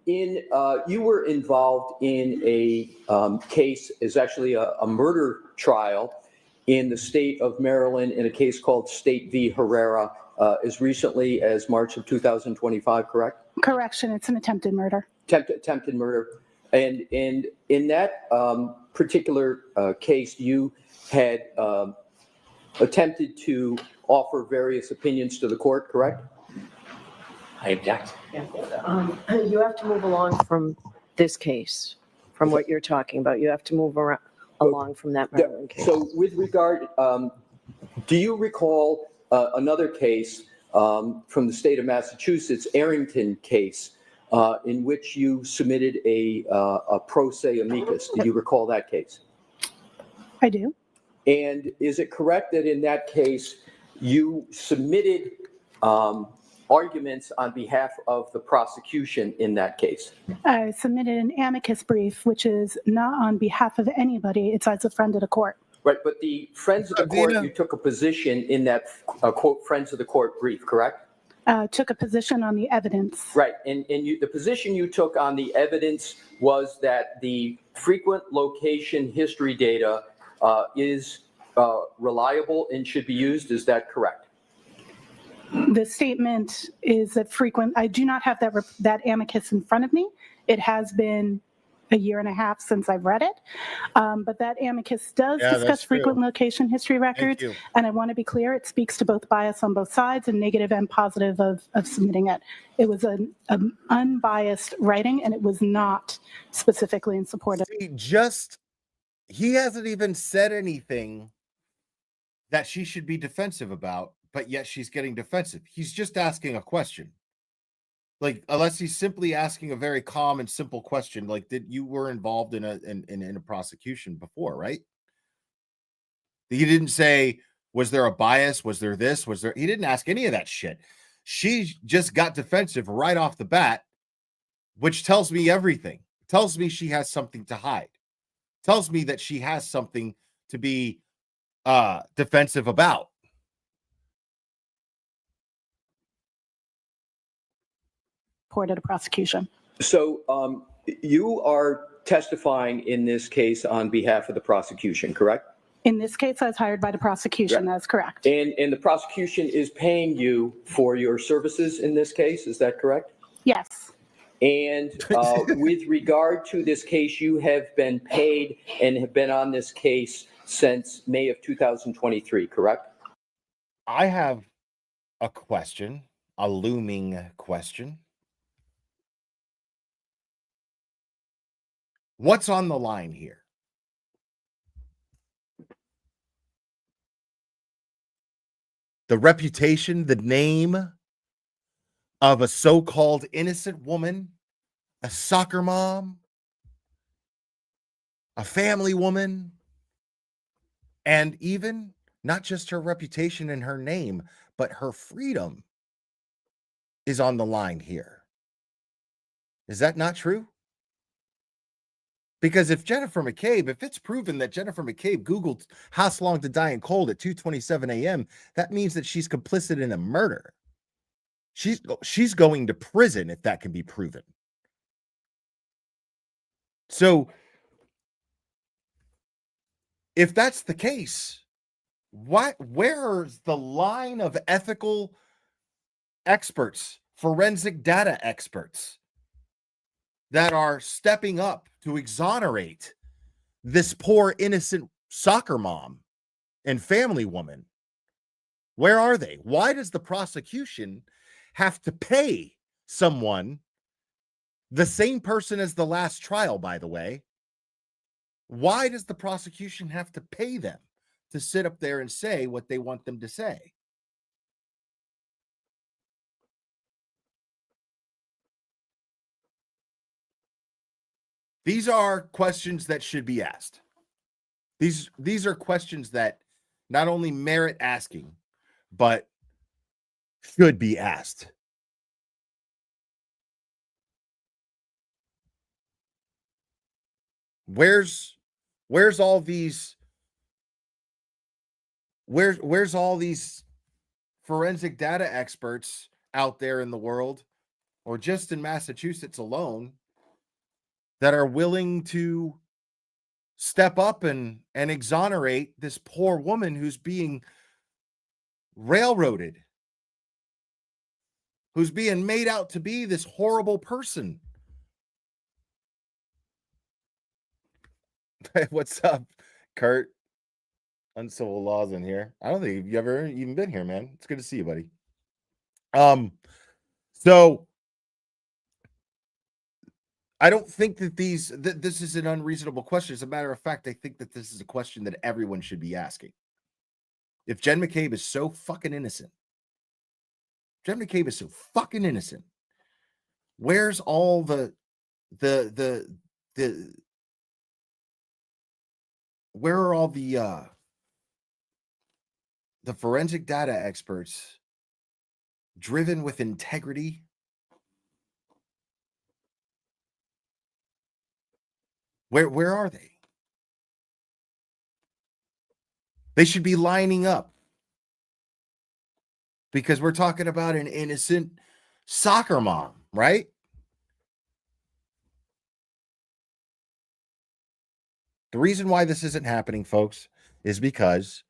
You were involved in a case, is actually a murder trial in the state of Maryland in a case called State v. Herrera as recently as March of 2025, correct? Correction, it's an attempted murder. Attempted murder. And in that particular case, you had attempted to offer various opinions to the court, correct? I object. You have to move along from this case, from what you're talking about. You have to move along from that Maryland case. So with regard, do you recall another case from the state of Massachusetts, Arrington case, in which you submitted a pro se amicus? Do you recall that case? I do. And is it correct that in that case, you submitted arguments on behalf of the prosecution in that case? I submitted an amicus brief, which is not on behalf of anybody. It's as a friend of the court. Right, but the Friends of the Court, you took a position in that, quote, Friends of the Court brief, correct? Took a position on the evidence. Right, and the position you took on the evidence was that the frequent location history data is reliable and should be used. Is that correct? The statement is that I do not have that amicus in front of me. It has been a year and a half since I've read it. But that amicus does discuss frequent location history records. And I want to be clear, it speaks to both bias on both sides and negative and positive of submitting it. It was an unbiased writing, and it was not specifically in support of. He hasn't even said anything that she should be defensive about, but yet she's getting defensive. He's just asking a question. Like, unless he's simply asking a very calm and simple question, like, you were involved in a prosecution before, right? He didn't say, was there a bias? Was there this? He didn't ask any of that shit. She just got defensive right off the bat, which tells me everything. It tells me she has something to hide. It tells me that she has something to be defensive about. Supported a prosecution. So you are testifying in this case on behalf of the prosecution, correct? In this case, I was hired by the prosecution. That's correct. And the prosecution is paying you for your services in this case. Is that correct? Yes. And with regard to this case, you have been paid and have been on this case since May of 2023, correct? I have a question, a looming question. What's on the line here? the reputation, the name of a so-called innocent woman, a soccer mom, a family woman, and even not just her reputation and her name, but her freedom is on the line here. Is that not true? Because if it's proven that Jennifer McCabe Googled "House Long to Die in Cold" at 2:27 a.m., that means that she's complicit in a murder. She's going to prison if that can be proven. So if that's the case, where's the line of ethical experts, forensic data experts that are stepping up to exonerate this poor innocent soccer mom and family woman? Where are they? Why does the prosecution have to pay someone, the same person as the last trial, by the way? Why does the prosecution have to pay them to sit up there and say what they want them to say? These are questions that should be asked. These are questions that not only merit asking, but should be asked. Where's all these forensic data experts out there in the world, or just in Massachusetts alone, that are willing to step up and exonerate this poor woman who's being railroaded, who's being made out to be this horrible person? What's up, Kurt? Uncivil Laws in here. I don't think you've ever even been here, man. It's good to see you, buddy. So I don't think that this is an unreasonable question. As a matter of fact, I think that this is a question that everyone should be asking. If Jen McCabe is so fucking innocent, where's all the where are all the forensic data experts driven with integrity? Where are they? They should be lining up, because we're talking about an innocent soccer mom, right? The reason why this isn't happening, folks, is because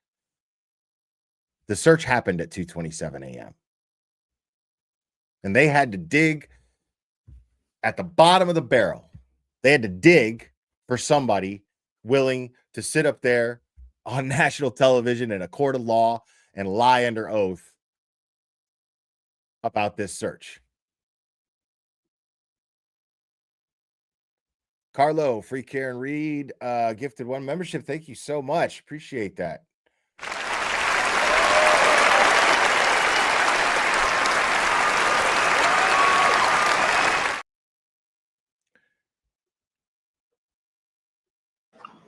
the search happened at 2:27 a.m. And they had to dig at the bottom of the barrel. They had to dig for somebody willing to sit up there on national television in a court of law and lie under oath about this search. Carlo, free Karen Reed, gifted 1 membership. Thank you so much. Appreciate that.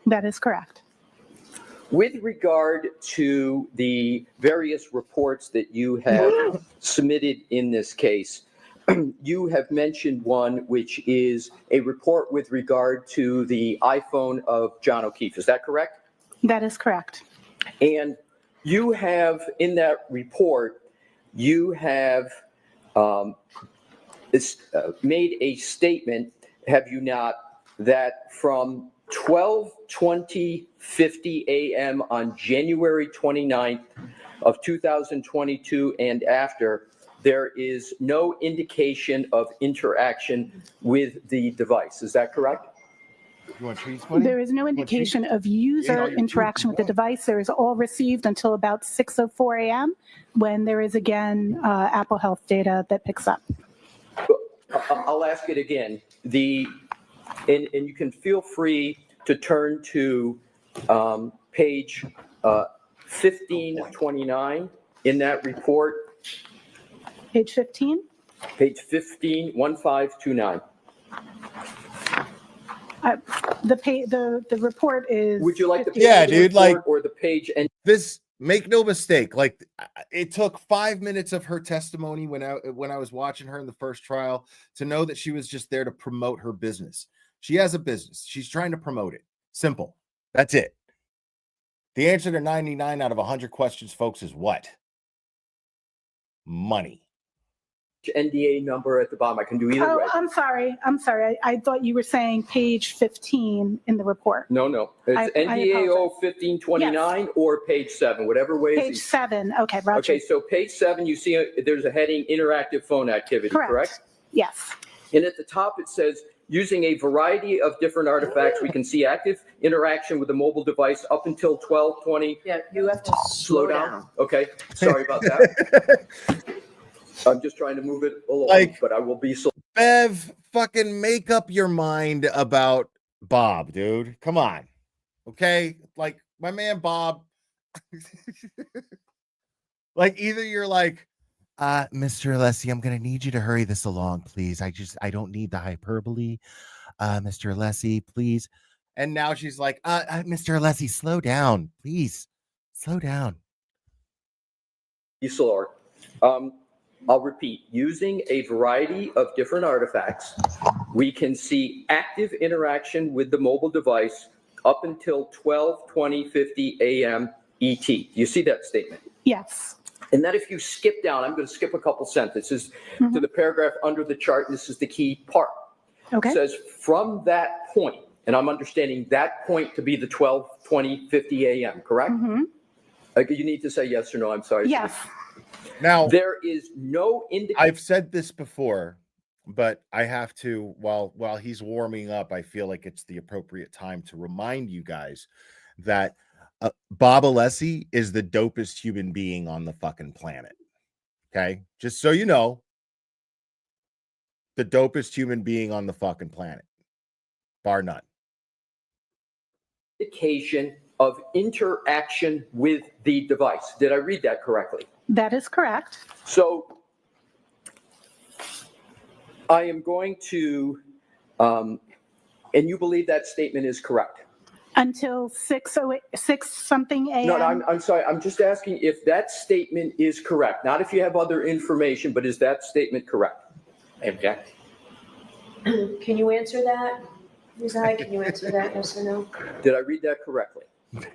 That is correct. With regard to the various reports that you have submitted in this case, you have mentioned one, which is a report with regard to the iPhone of John O'Keefe. Is that correct? That is correct. And you have, in that report, you have made a statement, have you not, that from 12:20:50 a.m. on January 29th of 2022 and after, there is no indication of interaction with the device. Is that correct? You want trees, buddy? There is no indication of user interaction with the device. There is all received until about 6:04 a.m. when there is again Apple Health data that picks up. I'll ask it again. And you can feel free to turn to page 1529 in that report, Page 15? page 15, 1529. The report is. Would you like the 50. page Yeah, of the dude, like- report or the page? And This, make no mistake, like it took 5 minutes of her testimony when I was watching her in the first trial to know that she was just there to promote her business. She has a business. She's trying to promote it. Simple. That's it. The answer to 99 out of 100 questions, folks, is what? Money. NDA number at the bottom. I can do either Oh, way. I'm sorry. I thought you were saying page 15 in the report. No. It's I NDAO apologize. 1529 or page 7, whatever way. Page 7. Okay, Roger. Okay, so page 7, you see there's a heading interactive phone activity, correct? Yes. And at the top, it says, using a variety of different artifacts, we can see active interaction with the mobile device up until 12:20. Yeah, you have to Slow down. Okay, sorry about that. I'm just trying to move it along, Like- but I will be slow. Bev, fucking make up your mind about Bob, dude. Come on. Okay? Like, my man Bob. Like, either you're like, Mr. Allessie, I'm gonna need you to hurry this along, please. I don't need the hyperbole. Mr. Allessie, please. And now she's like, Mr. Allessie, slow down, please. Slow down. Be slower. I'll repeat, using a variety of different artifacts, we can see active interaction with the mobile device up until 12:20:50 a.m. ET. You see that statement? Yes. And that if you skip down, I'm going to skip a couple sentences to the paragraph under the chart, and this is the key part. Okay. It says, from that point, and I'm understanding that point to be the 12:20:50 a.m., correct? Mhm. You need to say yes or no, I'm sorry. Yes. Now, There is no indication. I've said this before, but I have to, while he's warming up, I feel like it's the appropriate time to remind you guys that Bob Allessie is the dopest human being on the fucking planet. Okay? Just so you know, the dopest human being on the fucking planet, bar none. Indication of interaction with the device. Did I read that correctly? That is correct. So I am going to, and you believe that statement is correct? Until 6 something a.m. No, I'm sorry. I'm just asking if that statement is correct, not if you have other information, but is that statement correct? I object. Can you answer that? Ms. Hyde, can you answer that, yes or no? Did I read that correctly?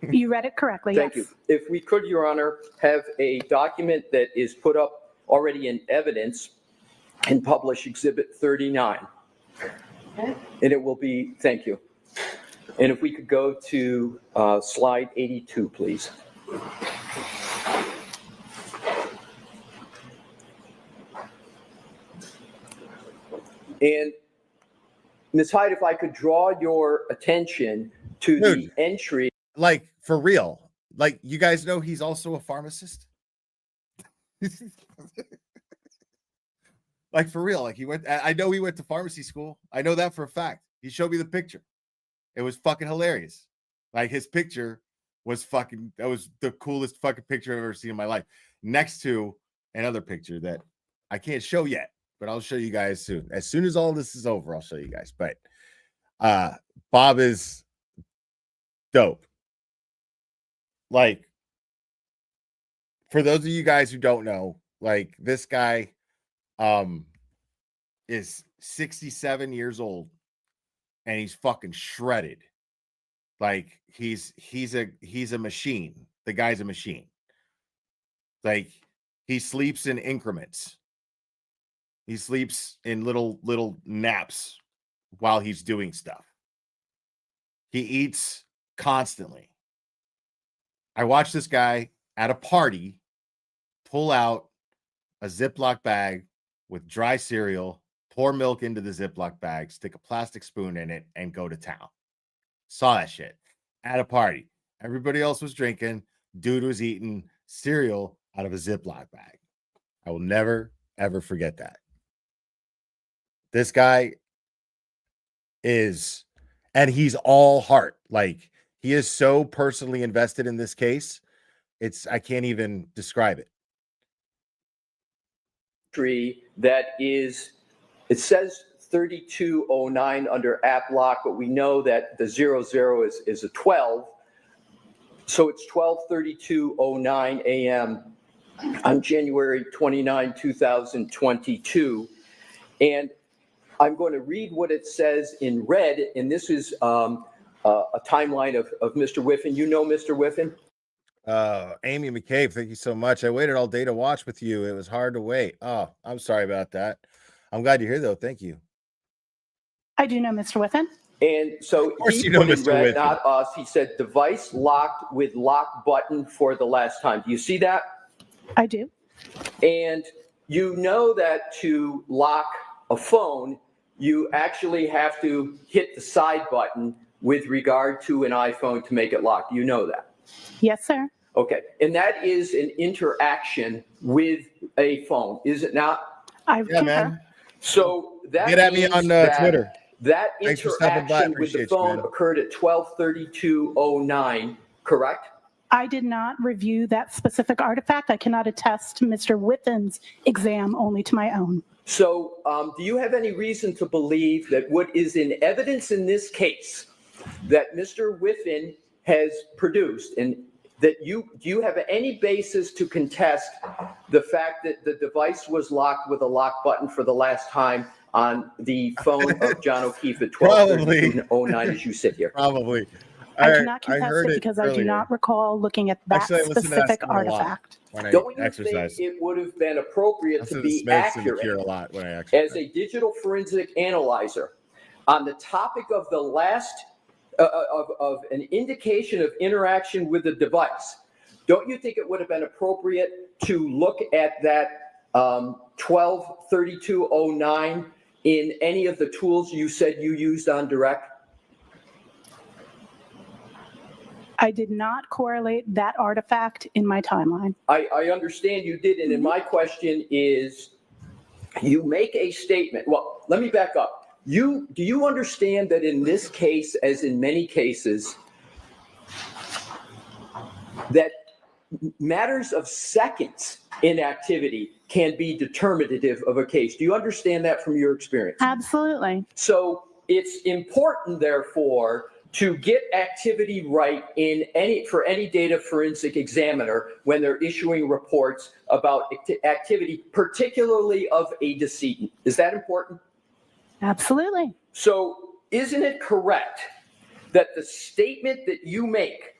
You read it correctly. Thank yes. you. If we could, Your Honor, have a document that is put up already in evidence and publish Exhibit 39. Okay. And it will be, thank you. And if we could go to slide 82, please. And Ms. Hyde, if I could draw your attention to the Dude. entry. Like, for real. Like, you guys know he's also a pharmacist? Like, for real. Like, I know he went to pharmacy school. I know that for a fact. He showed me the picture. It was fucking hilarious. Like, his picture was fucking, that was the coolest fucking picture I've ever seen in my life. Next to another picture that I can't show yet, but I'll show you guys soon. As soon as all this is over, I'll show you guys. But Bob is dope. Like, for those of you guys who don't know, like, this guy is 67 years old and he's fucking shredded. Like, he's a machine. The guy's a machine. Like, he sleeps in increments. He sleeps in little naps while he's doing stuff. He eats constantly. I watched this guy at a party pull out a Ziploc bag with dry cereal, pour milk into the Ziploc bag, stick a plastic spoon in it, and go to town. Saw that shit at a party. Everybody else was drinking. Dude was eating cereal out of a Ziploc bag. I will never, ever forget that. This guy is, and he's all heart. Like, he is so personally invested in this case. I can't even describe it. entry that is, it says 3209 under app lock, but we know that the 00 is a 12. So it's 12:32:09 a.m. on January 29, 2022. And I'm going to read what it says in red, and this is a timeline of Mr. Whiffen. You know Mr. Whiffen? Amy McCabe, thank you so much. I waited all day to watch with you. It was hard to wait. Oh, I'm sorry about that. I'm glad you're here, though. Thank you. I do know Mr. Whiffen. And so course he you know put in Mr. red, Whiffen. not us. He said device locked with lock button for the last time. Do you see that? I do. And you know that to lock a phone, you actually have to hit the side button with regard to an iPhone to make it lock. You know that? Yes, sir. Okay. And that is an interaction with a phone, is it not? I Yeah, concur. man. So that Get at me means on that Twitter. that Thanks for stopping by. interaction with the Appreciate you, phone man. occurred at 12:32:09, correct? I did not review that specific artifact. I cannot attest to Mr. Whiffen's exam, only to my own. So do you have any reason to believe that what is in evidence in this case that Mr. Whiffen has produced, and that do you have any basis to contest the fact that the device was locked with a lock button for the last time on the phone of John O'Keefe at 12:32:09 as you sit here? Probably. I cannot I contest heard it because I do earlier. not recall looking at that Actually, I listen to that specific song a lot artifact. when I Don't you exercise. think it would have been appropriate to Listen to be Smiths and accurate Cure a lot when I exercise. as a digital forensic analyzer on the topic of the last of an indication of interaction with the device? Don't you think it would have been appropriate to look at that 12:32:09 in any of the tools you said you used on Direct? I did not correlate that artifact in my timeline. I understand you did, and my question is, you make a statement. Well, let me back up. Do you understand that in this case, as in many cases, that matters of seconds in activity can be determinative of a case? Do you understand that from your experience? Absolutely. So it's important, therefore, to get activity right for any data forensic examiner when they're issuing reports about activity, particularly of a decedent. Is that important? Absolutely. So isn't it correct that the statement that you make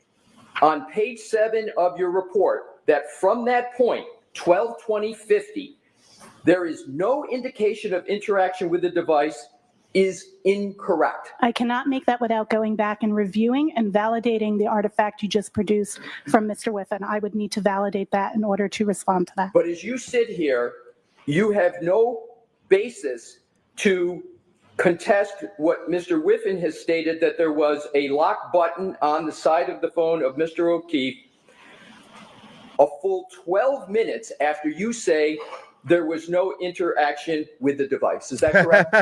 on page 7 of your report, that from that point, 12/20/50, there is no indication of interaction with the device, is incorrect? I cannot make that without going back and reviewing and validating the artifact you just produced from Mr. Whiffen. I would need to validate that in order to respond to that. But as you sit here, you have no basis to contest what Mr. Whiffen has stated, that there was a lock button on the side of the phone of Mr. O'Keefe a full 12 minutes after you say there was no interaction with the device. Is that correct?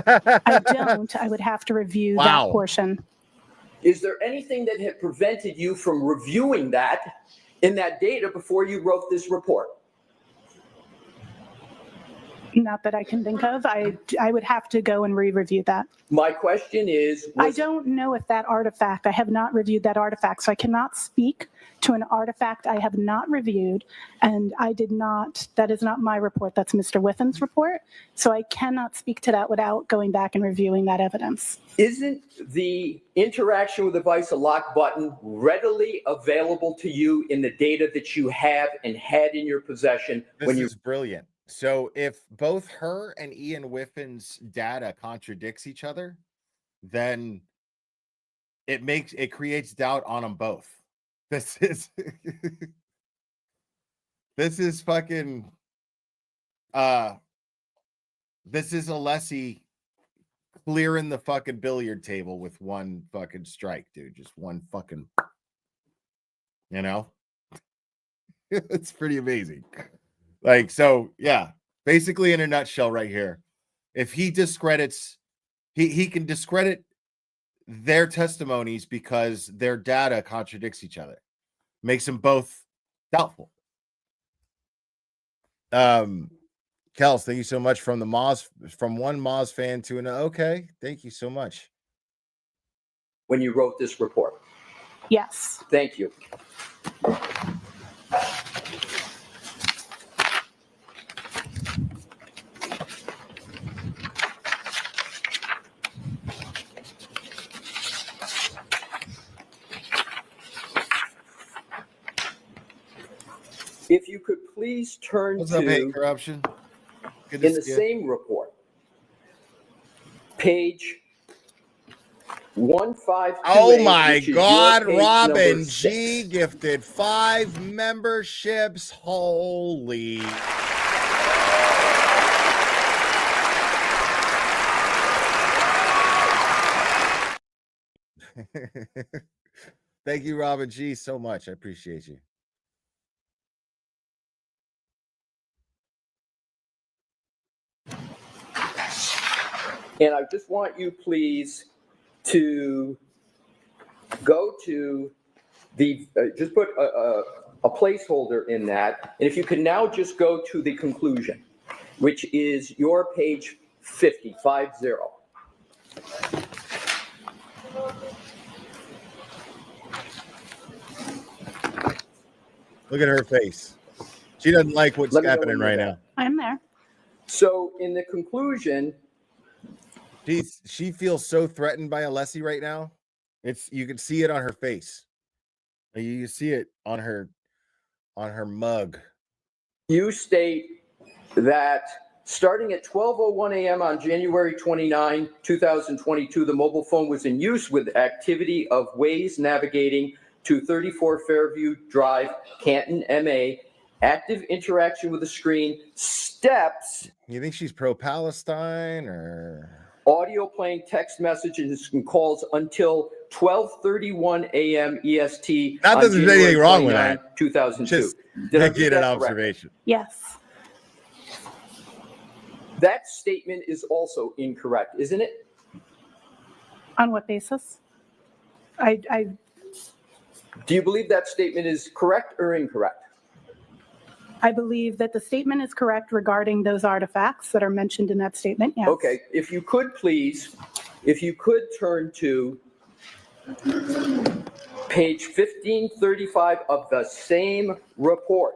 I don't. I would have to review Wow. that portion. Is there anything that had prevented you from reviewing that in that data before you wrote this report? Not that I can think of. I would have to go and re-review that. My question is, I don't know if that artifact, I have not reviewed that artifact, so I cannot speak to an artifact I have not reviewed, and I did not, that is not my report, that's Mr. Whiffen's report, so I cannot speak to that without going back and reviewing that evidence. isn't the interaction with the device, a lock button, readily available to you in the data that you have and had in your possession This when you is brilliant. So if both her and Ian Whiffen's data contradicts each other, then it creates doubt on them both. This is this is fucking this is Allessie clearing the fucking billiard table with one fucking strike, dude. Just one fucking, you know. It's pretty amazing. Like, so yeah, basically in a nutshell right here, if he discredits, he can discredit their testimonies because their data contradicts each other, makes them both doubtful. Kels, thank you so much from the Moz, from one Moz fan to another. Okay, thank you so much. When you wrote this report. Yes. Thank you. If you could please turn What's up, hate to, corruption? Good to in the see you. same report, page 152. Oh my which is your God, page Robin number G 6. gifted 5 memberships. Holy. Thank you, Robin G, so much. I appreciate you. And I just want you, please, to go to the, just put a placeholder in that. And if you can now just go to the conclusion, which is your page 50, 50. Look at her face. She doesn't like what's Let me know happening when right you're now. I'm there. So in the conclusion, She feels so threatened by Allessie right now. You can see it on her face. You see it on her mug. you state that starting at 12:01 a.m. on January 29, 2022, the mobile phone was in use with activity of Waze navigating to 34 Fairview Drive, Canton, MA, active interaction with the screen, steps, You think she's pro-Palestine or audio playing, text messages and calls until 12:31 a.m. EST. Not that on there's anything January wrong with 29, that. 2002. Just Did I making read an that correctly? observation? Yes. That statement is also incorrect, isn't it? On what basis? I Do you believe that statement is correct or incorrect? believe that the statement is correct regarding those artifacts that are mentioned in that statement. Yes. Okay, if you could please, if you could turn to page 1535 of the same report.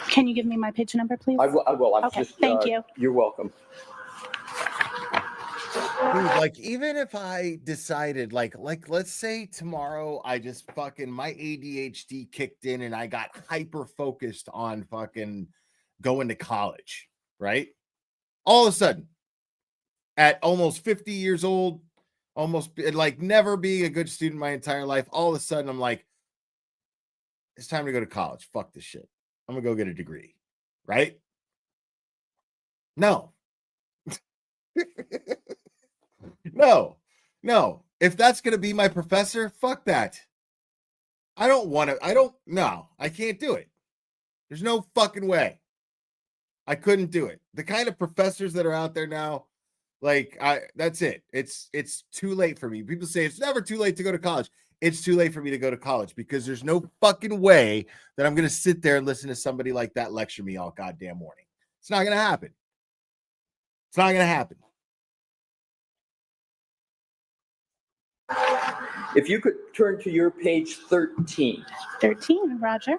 Can you give me my page number, please? I will. I'm Okay, just, thank you. You're welcome. Dude, like, even if I decided, like, let's say tomorrow I just fucking, my ADHD kicked in and I got hyper focused on fucking going to college, right? All of a sudden, at almost 50 years old, almost like never being a good student my entire life, all of a sudden I'm like, it's time to go to college. Fuck this shit. I'm gonna go get a degree, right? No. No. If that's going to be my professor, fuck that. I can't do it. There's no fucking way. I couldn't do it. The kind of professors that are out there now, like, that's it. It's too late for me. People say it's never too late to go to college. It's too late for me to go to college because there's no fucking way that I'm going to sit there and listen to somebody like that lecture me all goddamn morning. It's not going to happen. It's not going to happen. If you could turn to your page 13. 13, Roger.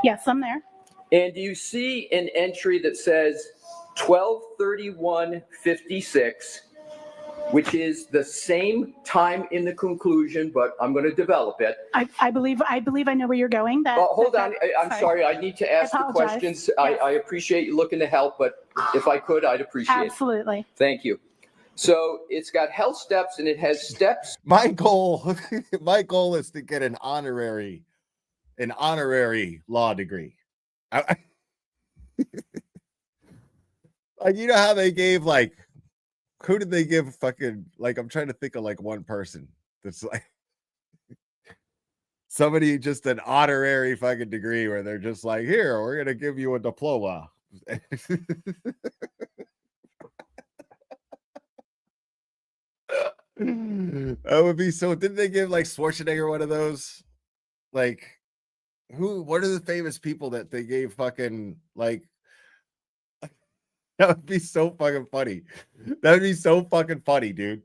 Yes, I'm there. And do you see an entry that says 12:31:56, which is the same time in the conclusion, but I'm going to develop it. I believe I know where you're going. Hold on. I'm sorry. I need to ask the apologize. questions. Yes. I appreciate you looking to help, but if I could, I'd appreciate it. Absolutely. Thank you. So it's got health steps and it has steps. My goal is to get an honorary law degree. Like, you know how they gave, like, who did they give fucking, like, I'm trying to think of like one person that's like somebody just an honorary fucking degree where they're just like, here, we're gonna give you a diploma. That would be so. Didn't they give like Schwarzenegger one of those? Like, what are the famous people that they gave fucking, like, that would be so fucking funny. That would be so fucking funny, dude.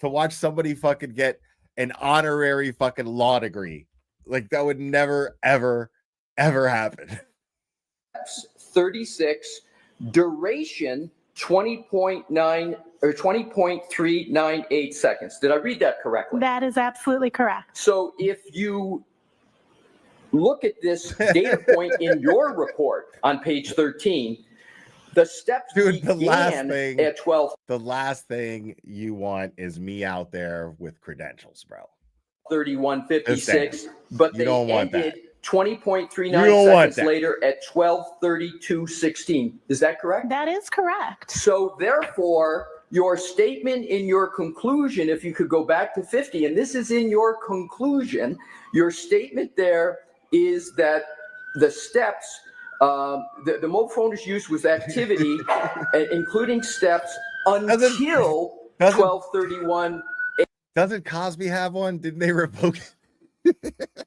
To watch somebody fucking get an honorary fucking law degree. Like, that would never, ever, ever happen. 36, duration 20.9 or 20.398 seconds. Did I read that correctly? That is absolutely correct. So if you look at this data point in your report on page 13, the steps Dude, the began last thing at 12. The last thing you want is me out there with credentials, bro. 31:56, but You they don't want that. ended 20.39 You don't want seconds that. later at 12:32:16. Is that correct? That is correct. So therefore, your statement in your conclusion, if you could go back to 50, and this is in your conclusion, your statement there is that the steps, the mobile phone is used with activity, including steps, until 12:31. Doesn't Cosby have one? Didn't they revoke it?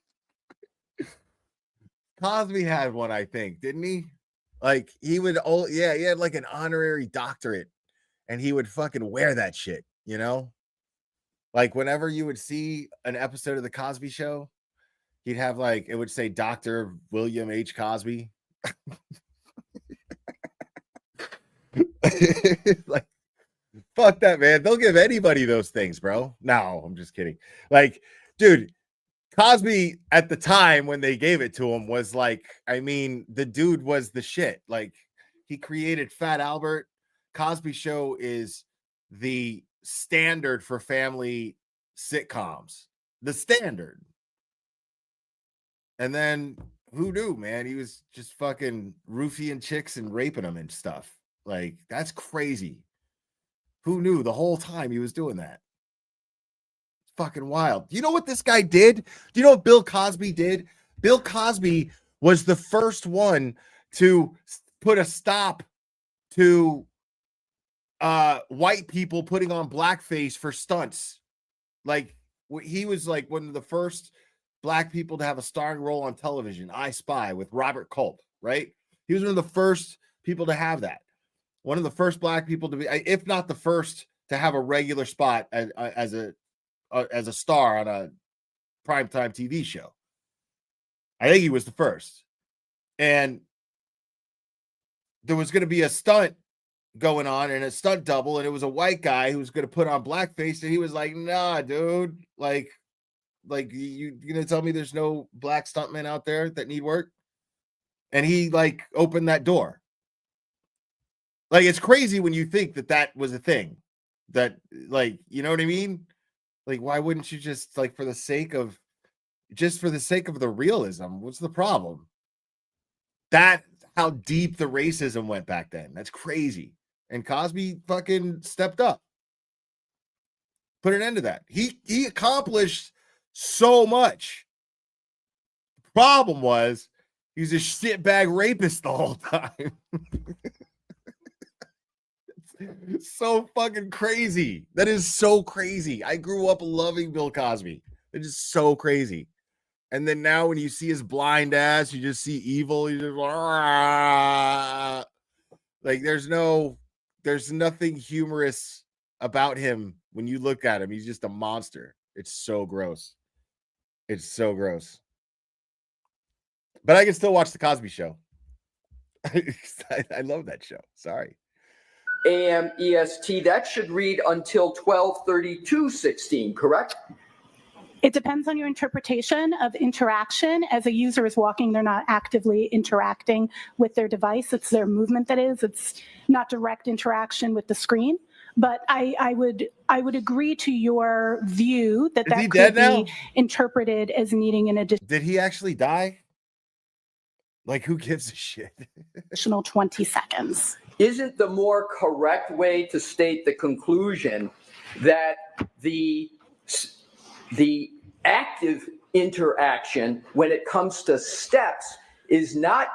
Cosby had one, I think, didn't he? Like, he would, he had like an honorary doctorate, and he would fucking wear that shit, you know? Like, whenever you would see an episode of The Cosby Show, he'd have, like, it would say Dr. William H. Cosby. Like, fuck that, man. They'll give anybody those things, bro. No, I'm just kidding. Like, dude, Cosby at the time when they gave it to him was like, I mean, the dude was the shit. Like, he created Fat Albert. Cosby Show is the standard for family sitcoms. The standard. And then who knew, man? He was just fucking roofing chicks and raping them and stuff. Like, that's crazy. Who knew the whole time he was doing that? Fucking wild. Do you know what this guy did? Do you know what Bill Cosby did? Bill Cosby was the first one to put a stop to white people putting on blackface for stunts. Like, he was like one of the first black people to have a starring role on television, I Spy, with Robert Culp, right? He was one of the first people to have that. One of the first black people to be, if not the first, to have a regular spot as a star on a primetime TV show. I think he was the first. And there was going to be a stunt going on and a stunt double, and it was a white guy who was going to put on blackface, and he was like, nah, dude, like you're going to tell me there's no black stuntmen out there that need work? And he like opened that door. Like, it's crazy when you think that that was a thing, that, like, you know what I mean? Like, why wouldn't you just, like, for the sake of the realism, what's the problem? That, how deep the racism went back then. That's crazy. And Cosby fucking stepped up. Put an end to that. He accomplished so much. The problem was, he's a shitbag rapist the whole time. So fucking crazy. That is so crazy. I grew up loving Bill Cosby. It is so crazy. And then now when you see his blind ass, you just see evil. You just like, there's nothing humorous about him when you look at him. He's just a monster. It's so gross. It's so gross. But I can still watch The Cosby Show. I love that show. Sorry. AM EST, that should read until 12:32:16, correct? It depends on your interpretation of interaction. As a user is walking, they're not actively interacting with their device. It's their movement that is. It's not direct interaction with the screen. But I would agree to your view that Is he that dead could now? be interpreted as needing an Did he actually die? Like, who gives a shit? additional 20 seconds. Isn't the more correct way to state the conclusion that the active interaction when it comes to steps is not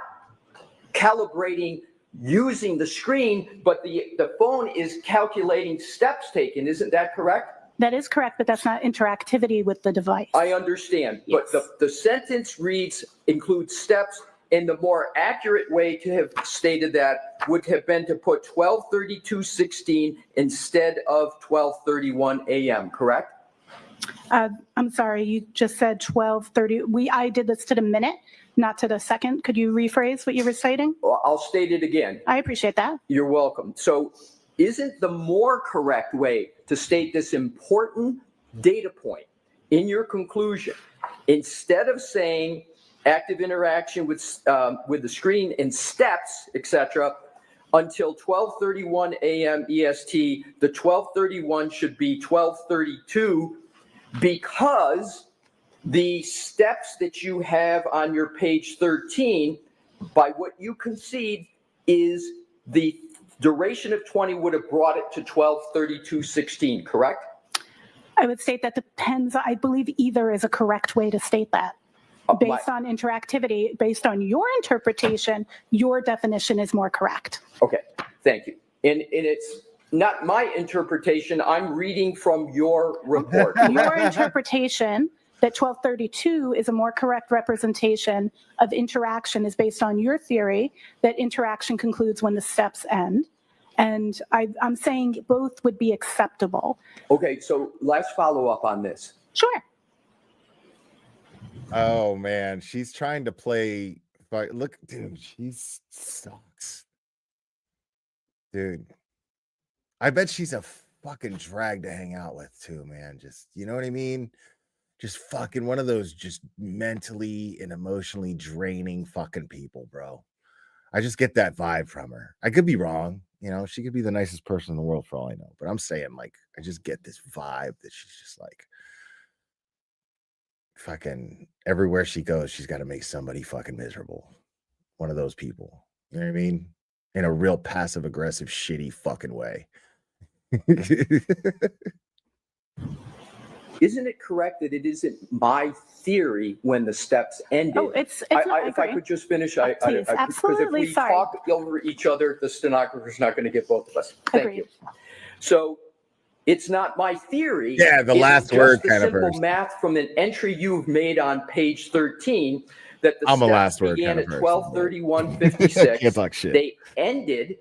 calibrating using the screen, but the phone is calculating steps taken? Isn't that correct? That is correct, but that's not interactivity with the device. I understand, Yes. but the sentence reads includes steps, and the more accurate way to have stated that would have been to put 12:32:16 instead of 12:31 a.m., correct? I'm sorry, you just said 12:30. I did this to the minute, not to the second. Could you rephrase what you were citing? Well, I'll state it again. I appreciate that. You're welcome. So isn't the more correct way to state this important data point in your conclusion, instead of saying active interaction with the screen and steps, etc., until 12:31 a.m. EST, the 12:31 should be 12:32 because the steps that you have on your page 13, by what you concede, is the duration of 20 would have brought it to 12:32:16, correct? I would state that depends. I believe either is a correct way to state that. Based on interactivity, based on your interpretation, your definition is more correct. Okay, thank you. And it's not my interpretation. I'm reading from your report. Your interpretation that 1232 is a more correct representation of interaction is based on your theory that interaction concludes when the steps end. And I'm saying both would be acceptable. Okay, so let's follow up on this. Sure. Oh man, she's trying to play. Look, dude, she sucks. Dude, I bet she's a fucking drag to hang out with too, man. Just, you know what I mean? Just fucking one of those just mentally and emotionally draining fucking people, bro. I just get that vibe from her. I could be wrong. You know, she could be the nicest person in the world for all I know. But I'm saying, like, I just get this vibe that she's just like, fucking everywhere she goes, she's got to make somebody fucking miserable. One of those people. You know what I mean? In a real passive aggressive, shitty fucking way. Isn't it correct that it isn't my theory when the steps ended? Oh, it's not, if I could just finish, Please, absolutely, because if we sorry. talk over each other, the stenographer's not going to get both of us. Thank Agreed. you. So it's not my theory. Yeah, the It's last just word the kind of simple person. math from an entry you've made on page 13 that the I'm a steps last word began kind at of person. 12:31:56. Can't talk shit. They ended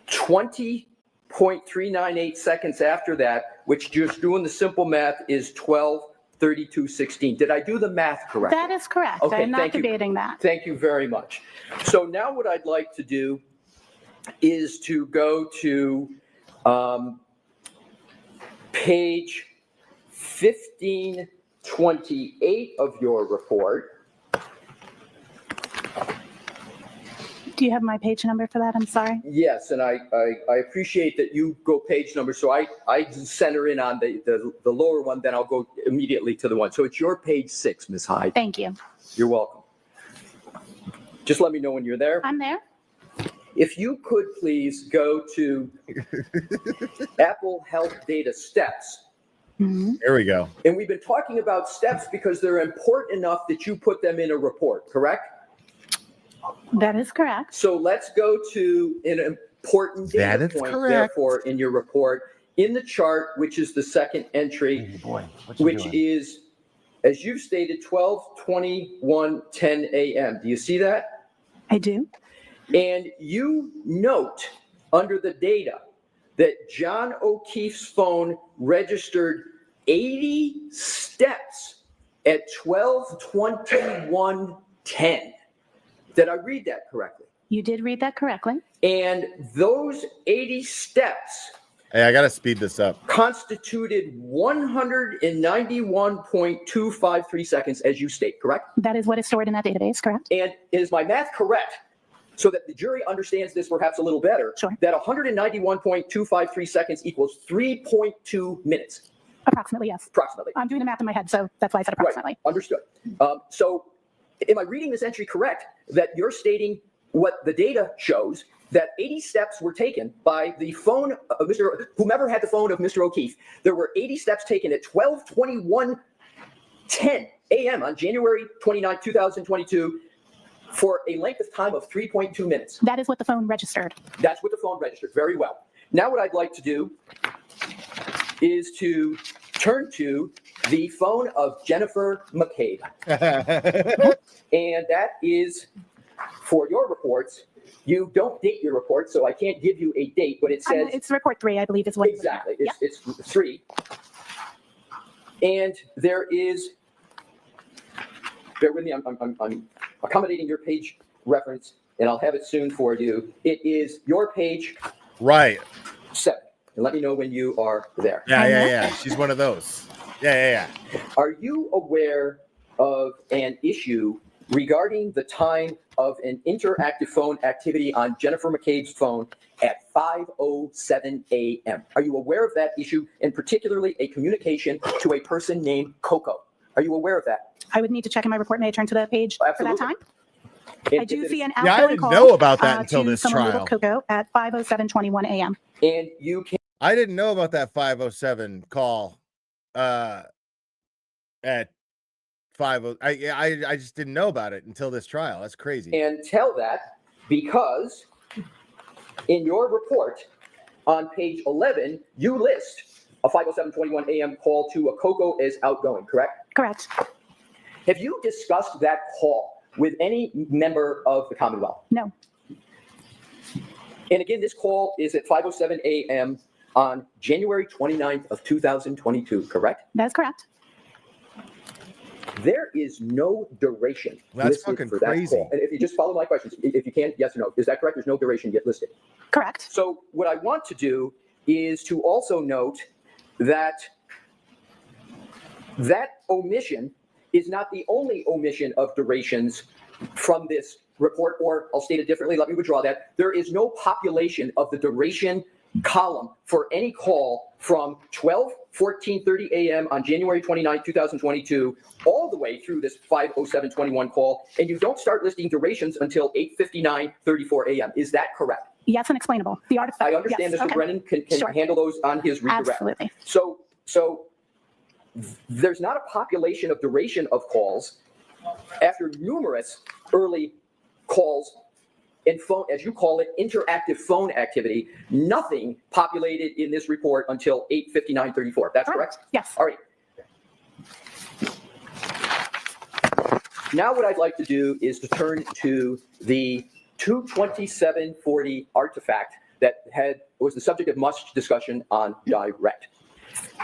20.398 seconds after that, which just doing the simple math is 12:32:16. Did I do the math correctly? That is correct. Okay, I'm not thank you. debating that. Thank you very much. So now what I'd like to do is to go to page 1528 of your report. Do you have my page number for that? I'm sorry. Yes, and I appreciate that you go page number, so I center in on the lower one, then I'll go immediately to the one. So it's your page 6, Ms. Hyde. Thank you. You're welcome. Just let me know when you're there. I'm there. If you could please go to Apple Health Data Steps. Mhm. There we go. And we've been talking about steps because they're important enough that you put them in a report, correct? That is correct. So let's go to an important That data is point, correct. therefore, in your report, in the chart, which is the second entry, Boy, which is, as you've stated, 12:21:10 a.m. Do you see that? I do. And you note under the data that John O'Keefe's phone registered 80 steps at 12:21:10. Did I read that correctly? You did read that correctly. And those 80 steps Hey, I gotta speed this up. constituted 191.253 seconds, as you state, correct? That is what is stored in that database, correct? And is my math correct? So that the jury understands this perhaps a little better, Sure. that 191.253 seconds equals 3.2 minutes, Approximately, yes. approximately. I'm doing the math in my head, so that's why I said approximately. Right, understood. So am I reading this entry correct, that you're stating what the data shows, that 80 steps were taken by the phone of whomever had the phone of Mr. O'Keefe? There were 80 steps taken at 12:21:10 a.m. on January 29, 2022, for a length of time of 3.2 minutes. That is what the phone registered. That's what the phone registered. Very well. Now what I'd like to do is to turn to the phone of Jennifer McCabe. And that is for your reports. You don't date your report, so I can't give you a date, but it says It's report 3, I believe is what. exactly. Yeah. It's 3. And there is, bear with me, I'm accommodating your page reference, and I'll have it soon for you. It is your page Right. 7. And let me know when you are there. Yeah. She's one of those. Yeah. Are you aware of an issue regarding the time of an interactive phone activity on Jennifer McCabe's phone at 5:07 a.m.? Are you aware of that issue, and particularly a communication to a person named Coco? Are you aware of that? I would need to check in my report. May I turn to the page for that time? And I do if see an Yeah, I outgoing didn't call. know about that until to this someone trial. labeled Coco at 5:07:21 a.m. And you can I didn't know about that 507 call at 50. I just didn't know about it until this trial. That's crazy. and tell that because in your report on page 11, you list a 5:07:21 a.m. call to a Coco as outgoing, correct? Correct. Have you discussed that call with any member of the Commonwealth? No. And again, this call is at 5:07 a.m. on January 29th of 2022, correct? That is correct. There is no duration That's listed fucking for that crazy. call. And if you just follow my questions, if you can, yes or no, is that correct? There's no duration yet listed. Correct. So what I want to do is to also note that that omission is not the only omission of durations from this report, or I'll state it differently. Let me withdraw that. There is no population of the duration column for any call from 12:14:30 a.m. on January 29, 2022, all the way through this 5:07:21 call, and you don't start listing durations until 8:59:34 a.m. Is that correct? Yes, and explainable. The artifact. I understand Yes, Mr. okay. Brennan can Sure. handle those on his redirect. Absolutely. So there's not a population of duration of calls after numerous early calls and phone, as you call it, interactive phone activity. Nothing populated in this report until 8:59:34. That's correct? Yes. All right. Now what I'd like to do is to turn to the 22740 artifact that was the subject of much discussion on direct.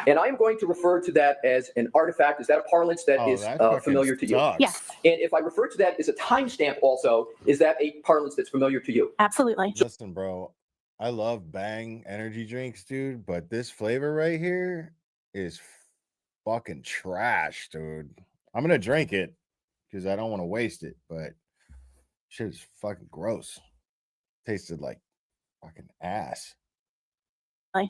And I'm going to refer to that as an artifact. Is that a parlance that is familiar to you? Yes. And if I refer to that as a timestamp also, is that a parlance that's familiar to you? Absolutely. Listen, bro, I love Bang energy drinks, dude, but this flavor right here is fucking trash, dude. I'm gonna drink it because I don't want to waste it, but shit is fucking gross. Tasted like fucking ass.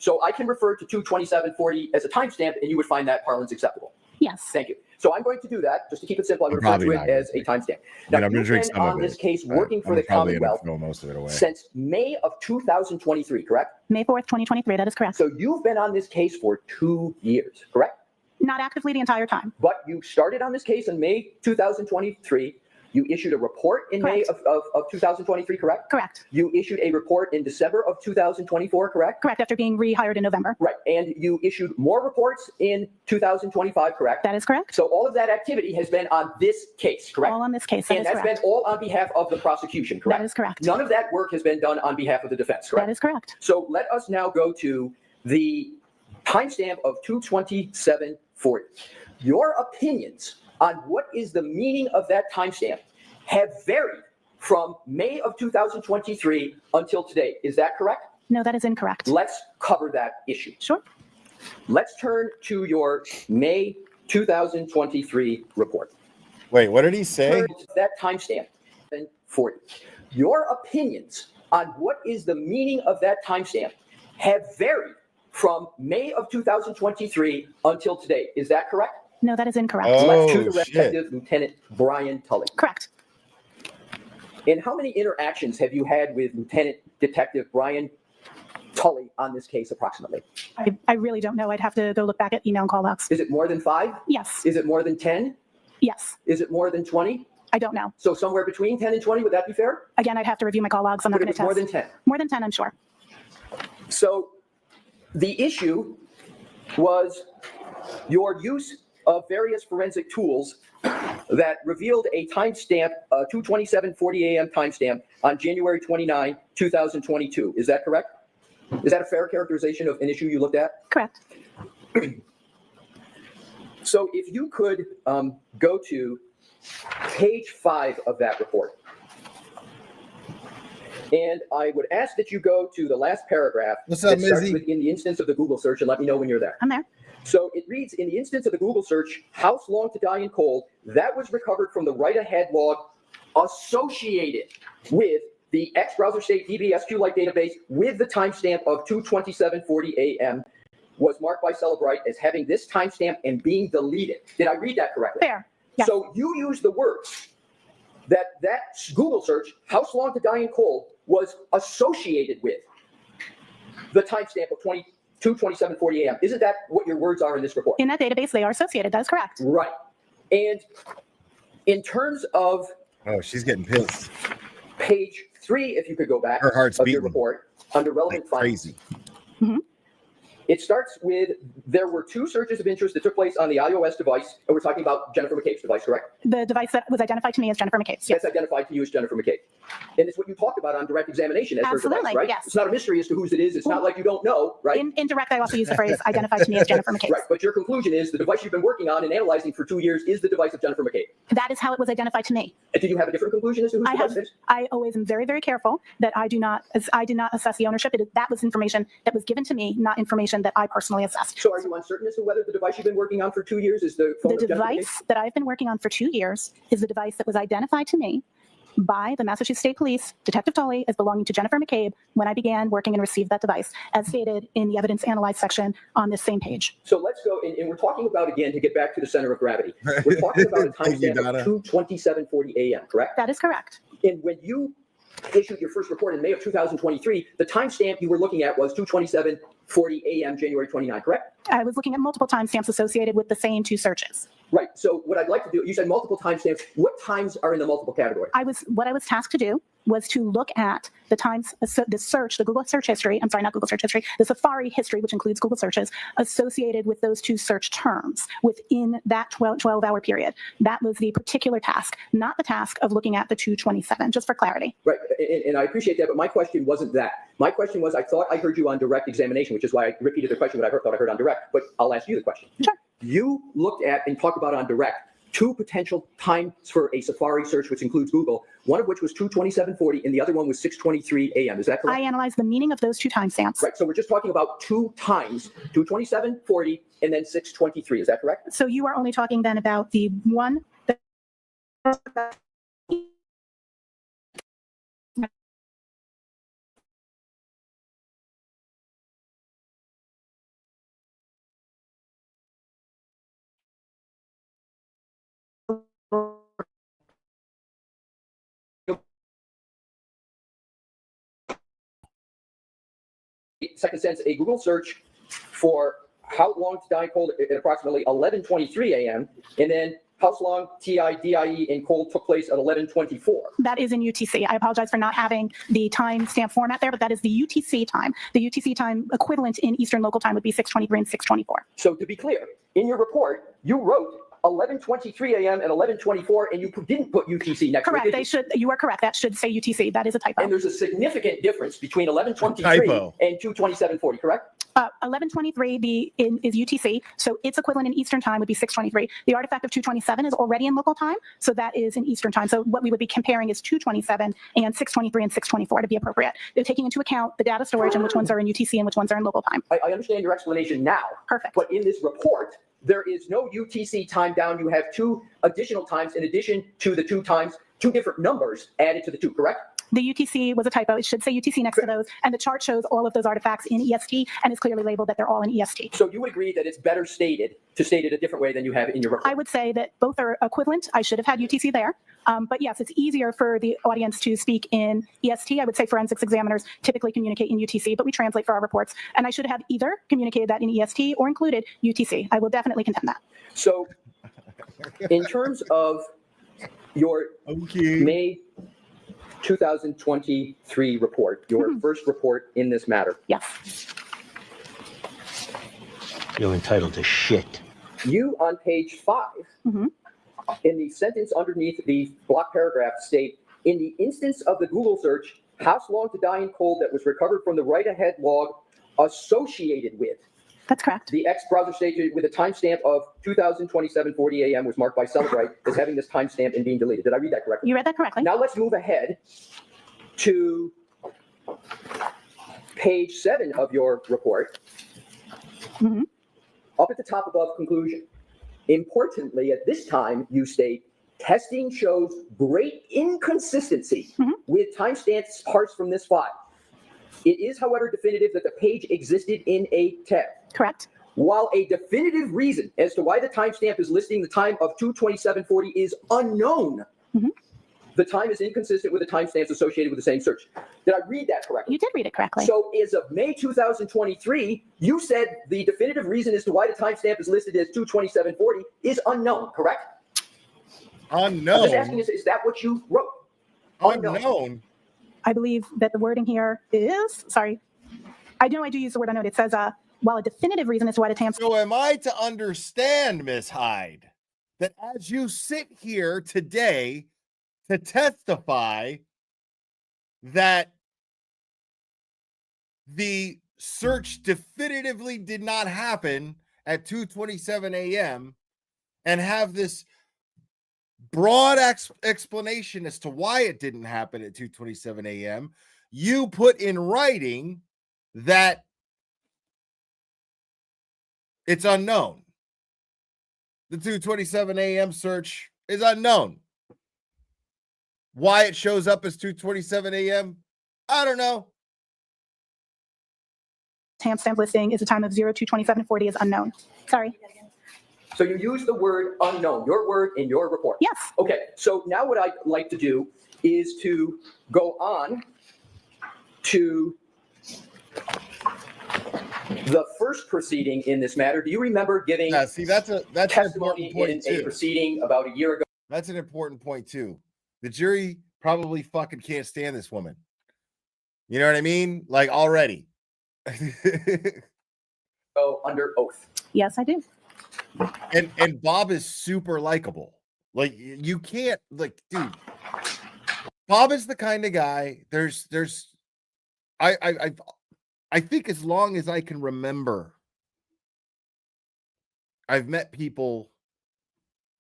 So I can refer to 22740 as a timestamp, and you would find that parlance acceptable. Yes. Thank you. So I'm going to do that. Just to keep it simple, I I'm refer to probably it not as a gonna timestamp. I mean, Now, I'm gonna you've drink been some of on it, this case but working for I'm the probably gonna Commonwealth throw most of it away. since May of 2023, correct? May 4th, 2023. That is correct. So you've been on this case for 2 years, correct? Not actively the entire time. But you started on this case in May 2023. You issued a report in May Correct. of 2023, correct? Correct. You issued a report in December of 2024, correct? Correct. After being rehired in November. Right. And you issued more reports in 2025, correct? That is correct. So all of that activity has been on this case, correct? All on this case. That And is that's correct. been all on behalf of the prosecution, correct? That is correct. None of that work has been done on behalf of the defense, correct? That is correct. So let us now go to the timestamp of 22740. Your opinions on what is the meaning of that timestamp have varied from May of 2023 until today. Is that correct? No, that is incorrect. Let's cover that issue. Sure. Let's turn to your May 2023 report. Wait, what did he say? Turn to that timestamp, 40. Your opinions on what is the meaning of that timestamp have varied from May of 2023 until today. Is that correct? No, that is incorrect. Let's to Oh, the shit. Detective Lieutenant Brian Tully. Correct. And how many interactions have you had with Lieutenant Detective Brian Tully on this case approximately? I really don't know. I'd have to go look back at email and call logs. Is it more than 5? Yes. Is it more than 10? Yes. Is it more than 20? I don't know. So somewhere between 10 and 20, would that be fair? Again, I'd have to review my call logs. I'm not But going it to was test. more than 10. More than 10, I'm sure. So the issue your use of various forensic tools that revealed a timestamp, 2:27:40 a.m. timestamp on January 29, 2022. Is that correct? Is that a fair characterization of an issue you looked at? Correct. So if you could go to page 5 of that report. And I would ask that you go to the last paragraph. What's up, that starts Mizzy? with in the instance of the Google search, and let me know when you're there. I'm there. So it reads, in the instance of the Google search, house long to die in cold, that was recovered from the write-ahead log associated with the X browser state DB SQLite database with the timestamp of 2:27:40 a.m. was marked by Celebrite as having this timestamp and being deleted. Did I read that correctly? Fair. Yes. So you use the words that Google search, house long to die in cold, was associated with the timestamp of 2:27:40 a.m. Isn't that what your words are in this report? In that database, they are associated. That is correct. Right. And in terms of Oh, she's getting pissed. page 3, if you could go back Her heart's of your beating report, under relevant like findings, crazy. it starts with, there were 2 searches of interest that took place on the iOS device, and we're talking about Jennifer McCabe's device, correct? The device that was identified to me as Jennifer McCabe's. Yes. That's identified to you as Jennifer McCabe. And it's what you talked about on direct examination as her Absolutely, device, right? yes. It's not a mystery as to whose it is. It's not like you don't know, right? In direct, I also use the phrase identified to me as Jennifer McCabe's. Right, but your conclusion is the device you've been working on and analyzing for 2 years is the device of Jennifer McCabe. That is how it was identified to me. And did you have a different conclusion as to whose I device have. it is? I always am very, very careful that I did not assess the ownership. That was information that was given to me, not information that I personally assessed. So are you uncertain as to whether the device you've been working on for 2 years is the phone The of Jennifer McCabe? device that I've been working on for 2 years is the device that was identified to me by the Massachusetts State Police, Detective Tolley, as belonging to Jennifer McCabe when I began working and received that device, as stated in the evidence analyzed section on this same page. So let's go, and we're talking about, again, to get back to the center of gravity, we're talking about a Thank you, timestamp Donna. of 2:27:40 a.m., correct? That is correct. And when you issued your first report in May of 2023, the timestamp you were looking at was 2:27:40 a.m., January 29, correct? I was looking at multiple timestamps associated with the same 2 searches. Right. So what I'd like to do, you said multiple timestamps. What times are in the multiple category? What I was tasked to do was to look at the times, the Google search history, I'm sorry, not Google search history, the Safari history, which includes Google searches, associated with those 2 search terms within that 12-hour period. That was the particular task, not the task of looking at the 2:27, just for clarity. Right. And I appreciate that, but my question wasn't that. My question was, I thought I heard you on direct examination, which is why I repeated the question that I thought I heard on direct, but I'll ask you the question. Sure. You looked at and talked about on direct 2 potential times for a Safari search, which includes Google, one of which was 2:27:40 and the other one was 6:23 a.m. Is that correct? I analyzed the meaning of those 2 timestamps. Right. So we're just talking about 2 times, 2:27:40 and then 6:23. Is that correct? So you are only talking then about the one that Second sense, a Google search for how long to die cold at approximately 11:23 a.m. and then how long TIDIE and cold took place at 11:24. that is in UTC. I apologize for not having the timestamp format there, but that is the UTC time. The UTC time equivalent in Eastern Local Time would be 6:23 and 6:24. So to be clear, in your report, you wrote 11:23 a.m. and 11:24, and you didn't put UTC next Correct. to it. They should. You are correct. That should say UTC. That is a typo. And there's a significant difference between 11:23 Typo. and 2:27:40, correct? 11:23 is UTC, so its equivalent in Eastern Time would be 6:23. The artifact of 2:27 is already in local time, so that is in Eastern Time. So what we would be comparing is 2:27 and 6:23 and 6:24 to be appropriate. They're taking into account the data storage and which ones are in UTC and which ones are in local time. I understand your explanation now. Perfect. But in this report, there is no UTC time down. You have 2 additional times in addition to the 2 times, 2 different numbers added to the 2, correct? The UTC was a typo. It should say UTC next to those, and the chart shows all of those artifacts in EST and is clearly labeled that they're all in EST. So you would agree that it's better stated to state it a different way than you have in your report? I would say that both are equivalent. I should have had UTC there. But yes, it's easier for the audience to speak in EST. I would say forensics examiners typically communicate in UTC, but we translate for our reports. And I should have either communicated that in EST or included UTC. I will definitely contend that. So in terms of your May 2023 report, your first report in this matter, Yes. You're entitled to shit. You on page 5, in the sentence underneath the block paragraph state, in the instance of the Google search, house log to die in cold that was recovered from the write-ahead log associated with. That's correct. The X browser stage with a timestamp of 2027:40 a.m. was marked by Celebrite as having this timestamp and being deleted. Did I read that correctly? You read that correctly. Now let's move ahead to page 7 of your report. Up at the top above conclusion. Importantly, at this time, you state, testing shows great inconsistency with timestamps parsed from this file. It is, however, definitive that the page existed in a tab. Correct. While a definitive reason as to why the timestamp is listing the time of 2:27:40 is unknown, the time is inconsistent with the timestamps associated with the same search. Did I read that correctly? You did read it correctly. So as of May 2023, you said the definitive reason as to why the timestamp is listed as 2:27:40 is unknown, correct? I'm just asking, is that what you wrote? Unknown. I believe that the wording here is, sorry, I know I do use the word unknown. It says, while a definitive reason is why the timestamp. So am I to understand, Miss Hyde, that as you sit here today to testify that the search definitively did not happen at 2:27 a.m. and have this broad explanation as to why it didn't happen at 2:27 a.m., you put in writing that it's unknown. The 2:27 a.m. search is unknown. Why it shows up as 2:27 a.m., I don't know. Timestamp listing is the time of 02:27:40 is unknown. Sorry. So you use the word unknown, your word in your report? Yes. Okay, so now what I'd like to do is to go on to the first proceeding in this matter. Do you remember giving that's an testimony important point in a too. proceeding about a year ago? That's an important point too. The jury probably fucking can't stand this woman. You know what I mean? Like already. Oh, under oath. Yes, I do. And Bob is super likable. Like you can't, like, dude. Bob is the kind of guy. I think as long as I can remember, I've met people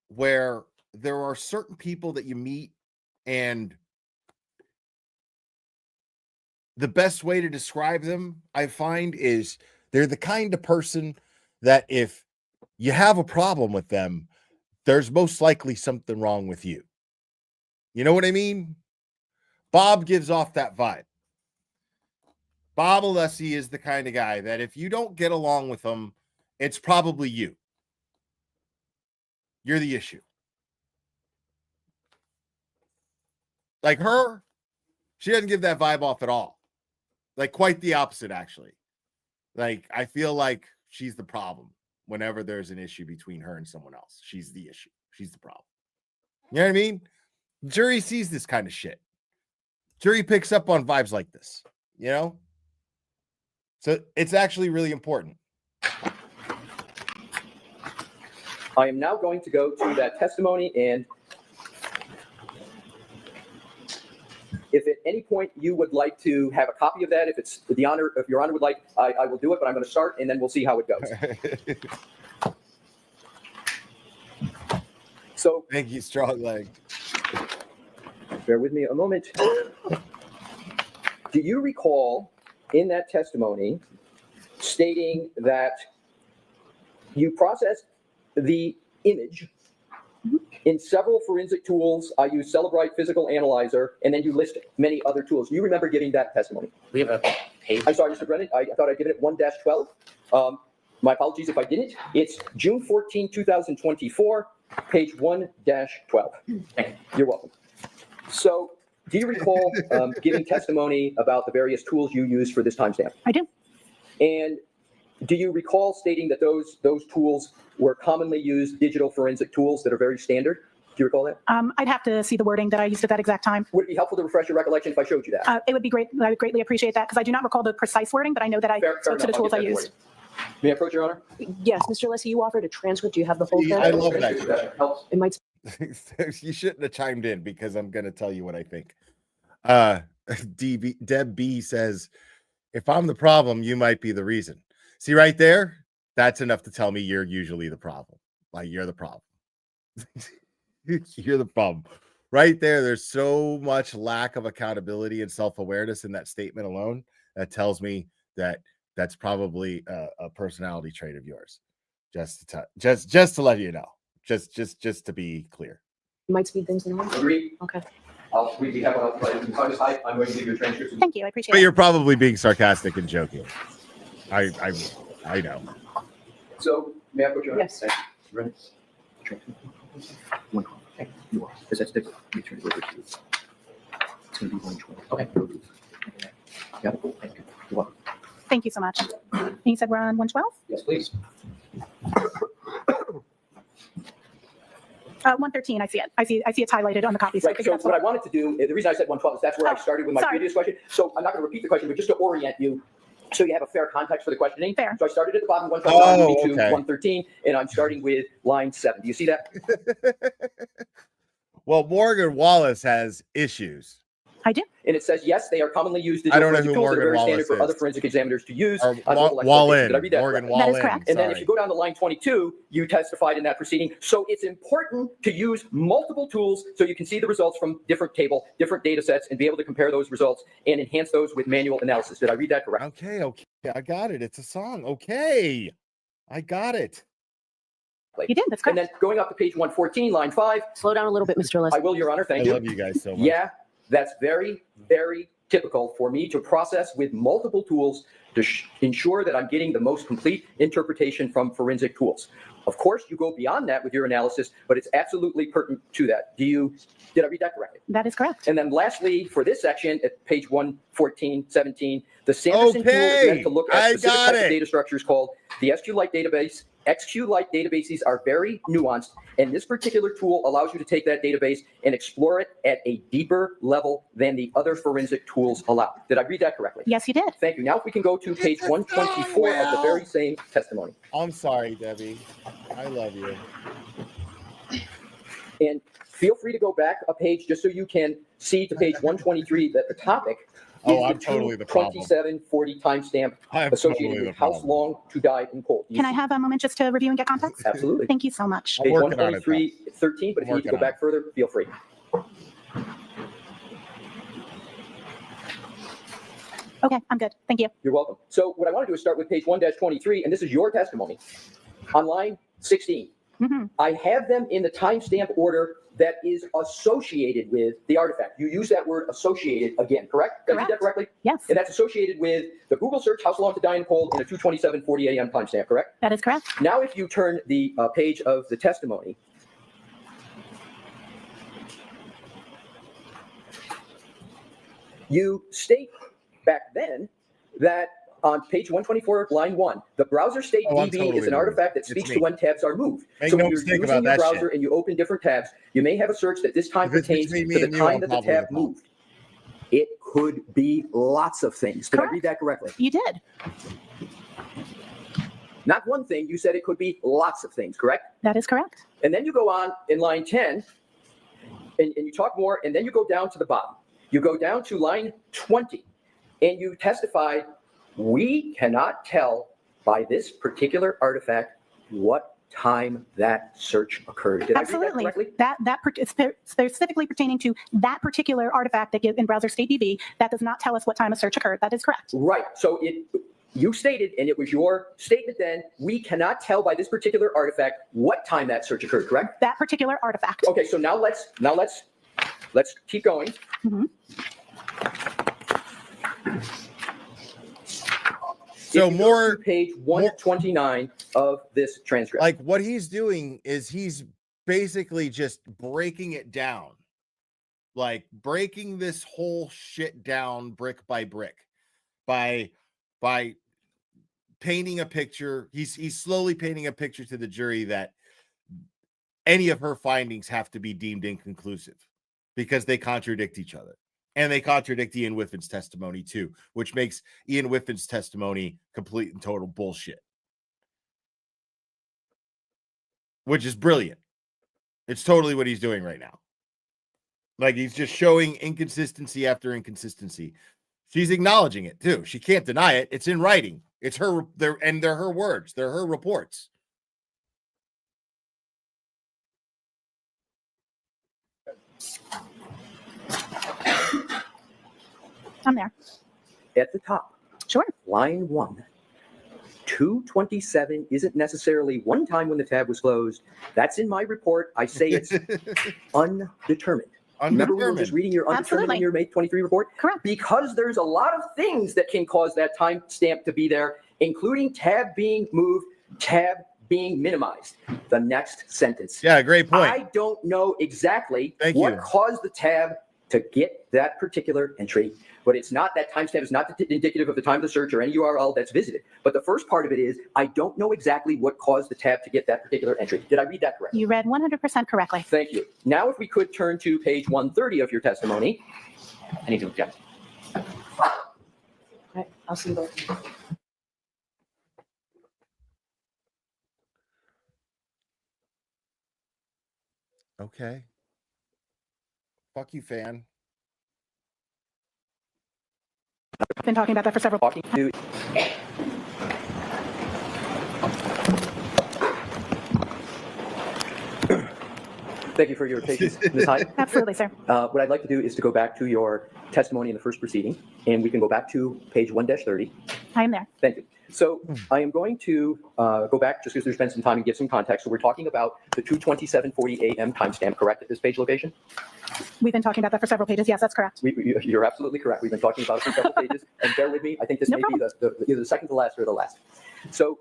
where there are certain people that you meet, and the best way to describe them, I find, is they're the kind of person that if you have a problem with them, there's most likely something wrong with you. You know what I mean? Bob gives off that vibe. Bob Allessie is the kind of guy that if you don't get along with him, it's probably you. You're the issue. Like her, she doesn't give that vibe off at all. Like quite the opposite, actually. Like I feel like she's the problem whenever there's an issue between her and someone else. She's the issue. She's the problem. You know what I mean? Jury sees this kind of shit. Jury picks up on vibes like this, you know? So it's actually really important. I am now going to go to that testimony, and if at any point you would like to have a copy of that, if your honor would like, I will do it, but I'm going to start and then we'll see how it goes. So thank you, strong leg. Bear with me a moment. Do you recall in that testimony stating that you processed the image in several forensic tools? I use Celebrite Physical Analyzer, and then you list many other tools. You remember giving that testimony? We have a page. I'm sorry, Mr. Brennan. I thought I'd given it 1-12. My apologies if I didn't. It's June 14, 2024, page 1-12. You're welcome. So do you recall giving testimony about the various tools you used for this timestamp? I do. And do you recall stating that those tools were commonly used digital forensic tools that are very standard? Do you recall that? I'd have to see the wording that I used at that exact time. Would it be helpful to refresh your recollection if I showed you that? It would be great. I would greatly appreciate that because I do not recall the precise wording, but I know that I spoke to the tools I used. May I approach, Your Honor? Yes, Mr. Allessie, you offered a transcript. Do you have the whole See, thing? I love that. Helps. It might You shouldn't have chimed in because I'm going to tell you what I think. Deb B says, if I'm the problem, you might be the reason. See right there? That's enough to tell me you're usually the problem. Like you're the problem. You're the problem. Right there, there's so much lack of accountability and self-awareness in that statement alone that tells me that that's probably a personality trait of yours. Just to let you know. Just to be clear. might speed things along. Agree. Okay. We have one else. I'm going to give you a transcript. Thank you. I appreciate But it. you're probably being sarcastic and joking. I know. So, may I approach, Your Honor? Yes. Right. You are, because that's different. You turn it over to you. It's going to be 112. Okay. Yeah, thank you. You're welcome. Thank you so much. And you said we're on 112? Yes, please. 113, I see it. I see it's highlighted on the copy. So I Right, think so that's what I wanted to do, the reason I said 112 is that's where I started with my sorry. previous question. So I'm not going to repeat the question, but just to orient you, so you have a fair context for the questioning. Fair. So I started at the bottom, 112, Oh, to okay. 113, and I'm starting with line 7. Do you see that? Well, Morgan Wallace has issues. I do. And it says, yes, they are commonly used I don't know forensic who tools that are Morgan very Wallace standard for is. other forensic examiners to use. Or on mobile exploitation. Wallin. Did I read that Morgan correctly? That is Wallin. correct. And then Sorry. if you go down to line 22, you testified in that proceeding. So it's important to use multiple tools so you can see the results from different data sets and be able to compare those results and enhance those with manual analysis. Did I read that correctly? Okay, I got it. It's a song. Okay, I got it. You did. That's And correct. then going up to page 114, line 5, Slow down a little bit, Mr. I Allessie. will, Your Honor, thank I you. love you guys so much. Yeah, that's very, very typical for me to process with multiple tools to ensure that I'm getting the most complete interpretation from forensic tools. Of course, you go beyond that with your analysis, but it's absolutely pertinent to that. Did I read that correctly? That is correct. And then lastly, for this section at page 114, 17, the Sanderson tool is meant to look at I specific got types of it. data structures called the SQLite database. XQLite databases are very nuanced, and this particular tool allows you to take that database and explore it at a deeper level than the other forensic tools allow. Did I read that correctly? Yes, you did. Thank you. Now if we can go to page 124 of the very same testimony. I'm sorry, Debbie. I love you. And feel free to go back a page just so you can see to page 123 that the topic is Oh, I'm totally the problem. 2740 timestamp I'm associated totally the with how problem. long to die in cold. Can I have a moment just to review and get context? Absolutely. Thank you so much. I'm Page working on it, 123.13, but if you need to go Working on back further, feel free. Okay, I'm good. Thank you. You're welcome. So what I want to do is start with page 1-23, and this is your testimony. On line 16, hmm I have them in the timestamp order that is associated with the artifact. You use that word associated again, correct? Did I read that correctly? Yes, And that's associated with the Google search, how long to die in cold, in a 2:27:40 a.m. timestamp, correct? that is correct. Now, if you turn the page of the testimony, you state back then that on page 124, line 1, the browser state Oh, I'm DB totally is an moving. artifact that It's speaks me. to when tabs are moved. Make So no when you're mistake using about your that browser shit. and you open different tabs, you may have a search that this time If it's pertains between me to the and you, time I'm that the probably tab the problem. moved. It could be lots of things. Did I Correct. read that correctly? You did. Not one thing. You said it could be lots of things, correct? That is correct. And then you go on in line 10 and you talk more, and then you go down to the bottom. You go down to line 20 and you testify, we cannot tell by this particular artifact what time that search occurred. Did I read that Absolutely. correctly? It's specifically pertaining to that particular artifact that gives in browser state DB that does not tell us what time a search occurred. That is correct. Right. So you stated, and it was your statement then, we cannot tell by this particular artifact what time that search occurred, correct? That particular artifact. Okay, so now let's keep going. Mhm. So If you go more to page 129 of this transcript. like what he's doing is he's basically just breaking it down, like breaking this whole shit down brick by brick by painting a picture. He's slowly painting a picture to the jury that any of her findings have to be deemed inconclusive because they contradict each other. And they contradict Ian Whiffin's testimony too, which makes Ian Whiffin's testimony complete and total bullshit. which is brilliant. It's totally what he's doing right now. Like, he's just showing inconsistency after inconsistency. She's acknowledging it too. She can't deny it. It's in writing. It's her, they're her words. They're her reports. I'm there. At the top, Sure. line 1. 227 isn't necessarily one time when the tab was closed. That's in my report. I say it's undetermined. Remember we were just reading your undetermined Absolutely. in your May 23 report? Correct. Because there's a lot of things that can cause that timestamp to be there, including tab being moved, tab being minimized. The next sentence. Yeah, great point. I don't know exactly Thank what you. caused the tab to get that particular entry, but it's not, that timestamp is not indicative of the time of the search or any URL that's visited. But the first part of it is, I don't know exactly what caused the tab to get that particular entry. Did I read that correctly? You read 100% correctly. Thank you. Now, if we could turn to page 130 of your testimony. I need to object. Okay, I'll see both. Okay. Fuck you, fan. Been talking about that for several. Talking to Thank you for your patience, Ms. Hyde. Absolutely, sir. What I'd like to do is to go back to your testimony in the first proceeding, and we can go back to page 1-30. I am there. Thank you. So I am going to go back just because there's been some time and give some context. So we're talking about the 2:27:40 a.m. timestamp, correct, at this page location? We've been talking about that for several pages. Yes, that's correct. You're absolutely correct. We've been talking about it for several pages, and bear with me. I think this No may be either the second to last or the last. So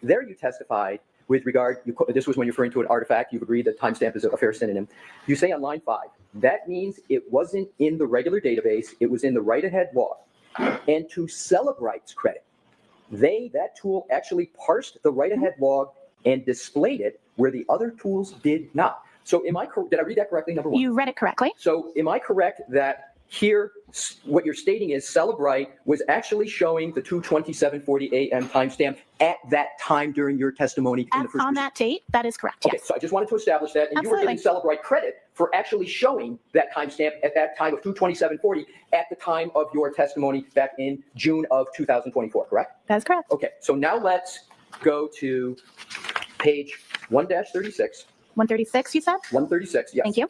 there you testified with regard, this was when you're referring to an artifact. You've agreed that timestamp is a fair synonym. You say on line 5, that means it wasn't in the regular database. It was in the write-ahead log. And to Celebrite's credit, that tool actually parsed the write-ahead log and displayed it where the other tools did not. So did I read that correctly, number 1? You read it correctly. So am I correct that here, what you're stating is Celebrite was actually showing the 2:27:40 a.m. timestamp at that time during your testimony in the first On proceeding? that date, that is correct. Okay, Yes. so I just wanted to establish that, and Absolutely. you were giving Celebrite credit for actually showing that timestamp at that time of 2:27:40 at the time of your testimony back in June of 2024, correct? That is correct. Okay, so now let's go to page 1-36. 136, you said? 136, yes. Thank you.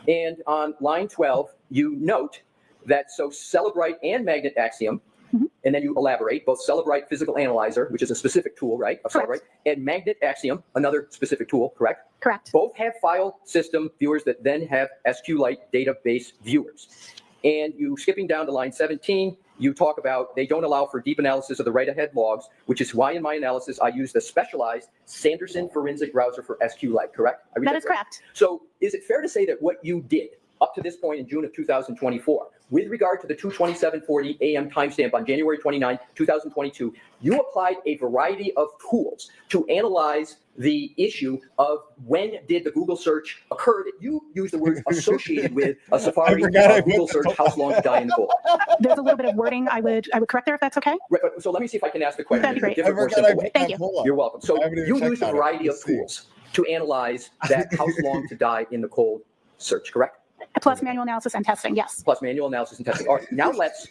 And on line 12, you note that so Celebrite and Magnet Axiom, and then you elaborate, both Celebrite Physical Analyzer, which is a specific tool, right, of Correct. Celebrite, and Magnet Axiom, another specific tool, correct? Correct. Both have file system viewers that then have SQLite database viewers. And you, skipping down to line 17, you talk about they don't allow for deep analysis of the write-ahead logs, which is why in my analysis I use the specialized Sanderson forensic browser for SQLite, correct? I read That is correct. So is it fair to say that what you did up to this point in June of 2024, with regard to the 2:27:40 a.m. timestamp on January 29, 2022, you applied a variety of tools to analyze the issue of when did the Google search occur, that you use the words associated with a Safari Google search, house long to die in the cold. There's a little bit of wording I would correct there if that's okay. Right, so let me see if I can ask the question That'd be in a great. different, more simple way. Thank you. You're welcome. So I haven't even you checked used a on it. variety of Let's see. tools to analyze that house long to die in the cold search, correct? Plus manual analysis and testing, yes. Plus manual analysis and testing. All right, now let's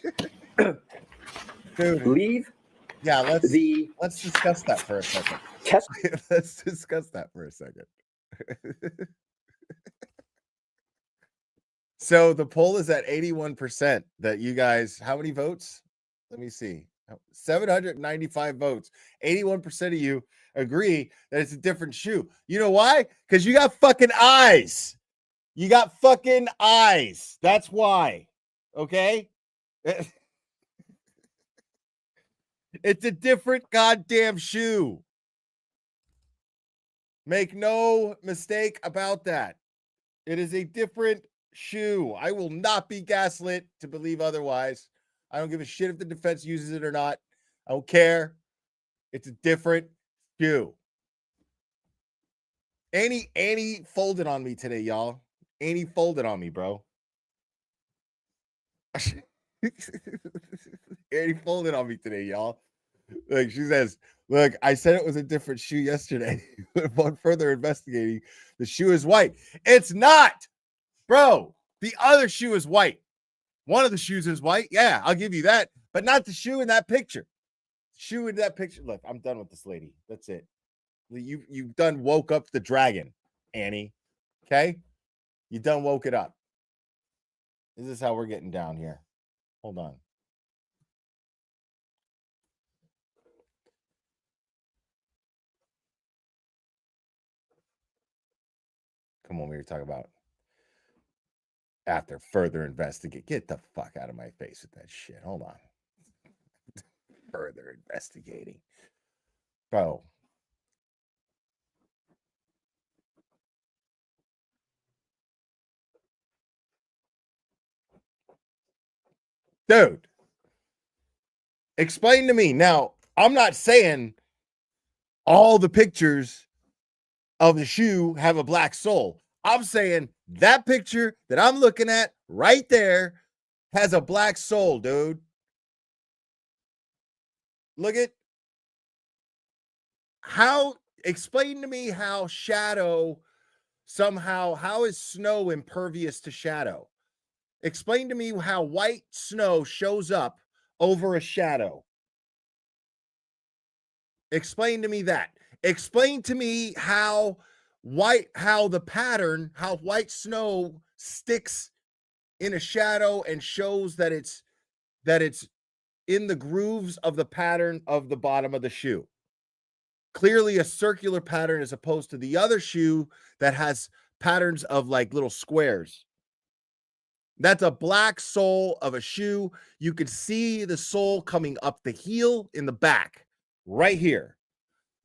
Dude, leave yeah, let's the discuss that for a second. test. Let's discuss that for a second. So the poll is at 81% that you guys, how many votes? Let me see. 795 votes. 81% of you agree that it's a different shoe. You know why? Because you got fucking eyes. You got fucking eyes. That's why. Okay? It's a different goddamn shoe. Make no mistake about that. It is a different shoe. I will not be gaslit to believe otherwise. I don't give a shit if the defense uses it or not. I don't care. It's a different shoe. Annie folded on me today, y'all. Annie folded on me, bro. Annie folded on me today, y'all. Like she says, Look, I said it was a different shoe yesterday. Upon further investigating, the shoe is white. It's not, bro. The other shoe is white. One of the shoes is white. Yeah, I'll give you that, but not the shoe in that picture. Shoe in that picture. Look, I'm done with this lady. That's it. You've done woke up the dragon, Annie. Okay, you done woke it up. This is how we're getting down here. Hold on. Come on, we were talking about after further investigate. Get the fuck out of my face with that shit. Hold on. Further investigating. Bro. Dude. Explain to me. Now, I'm not saying all the pictures of the shoe have a black sole. I'm saying that picture that I'm looking at right there has a black sole, dude. Look at how, explain to me how shadow somehow, how is snow impervious to shadow? Explain to me how white snow shows up over a shadow. Explain to me that. Explain to me how the pattern, how white snow sticks in a shadow and shows that it's in the grooves of the pattern of the bottom of the shoe. Clearly a circular pattern as opposed to the other shoe that has patterns of like little squares. That's a black sole of a shoe. You can see the sole coming up the heel in the back right here.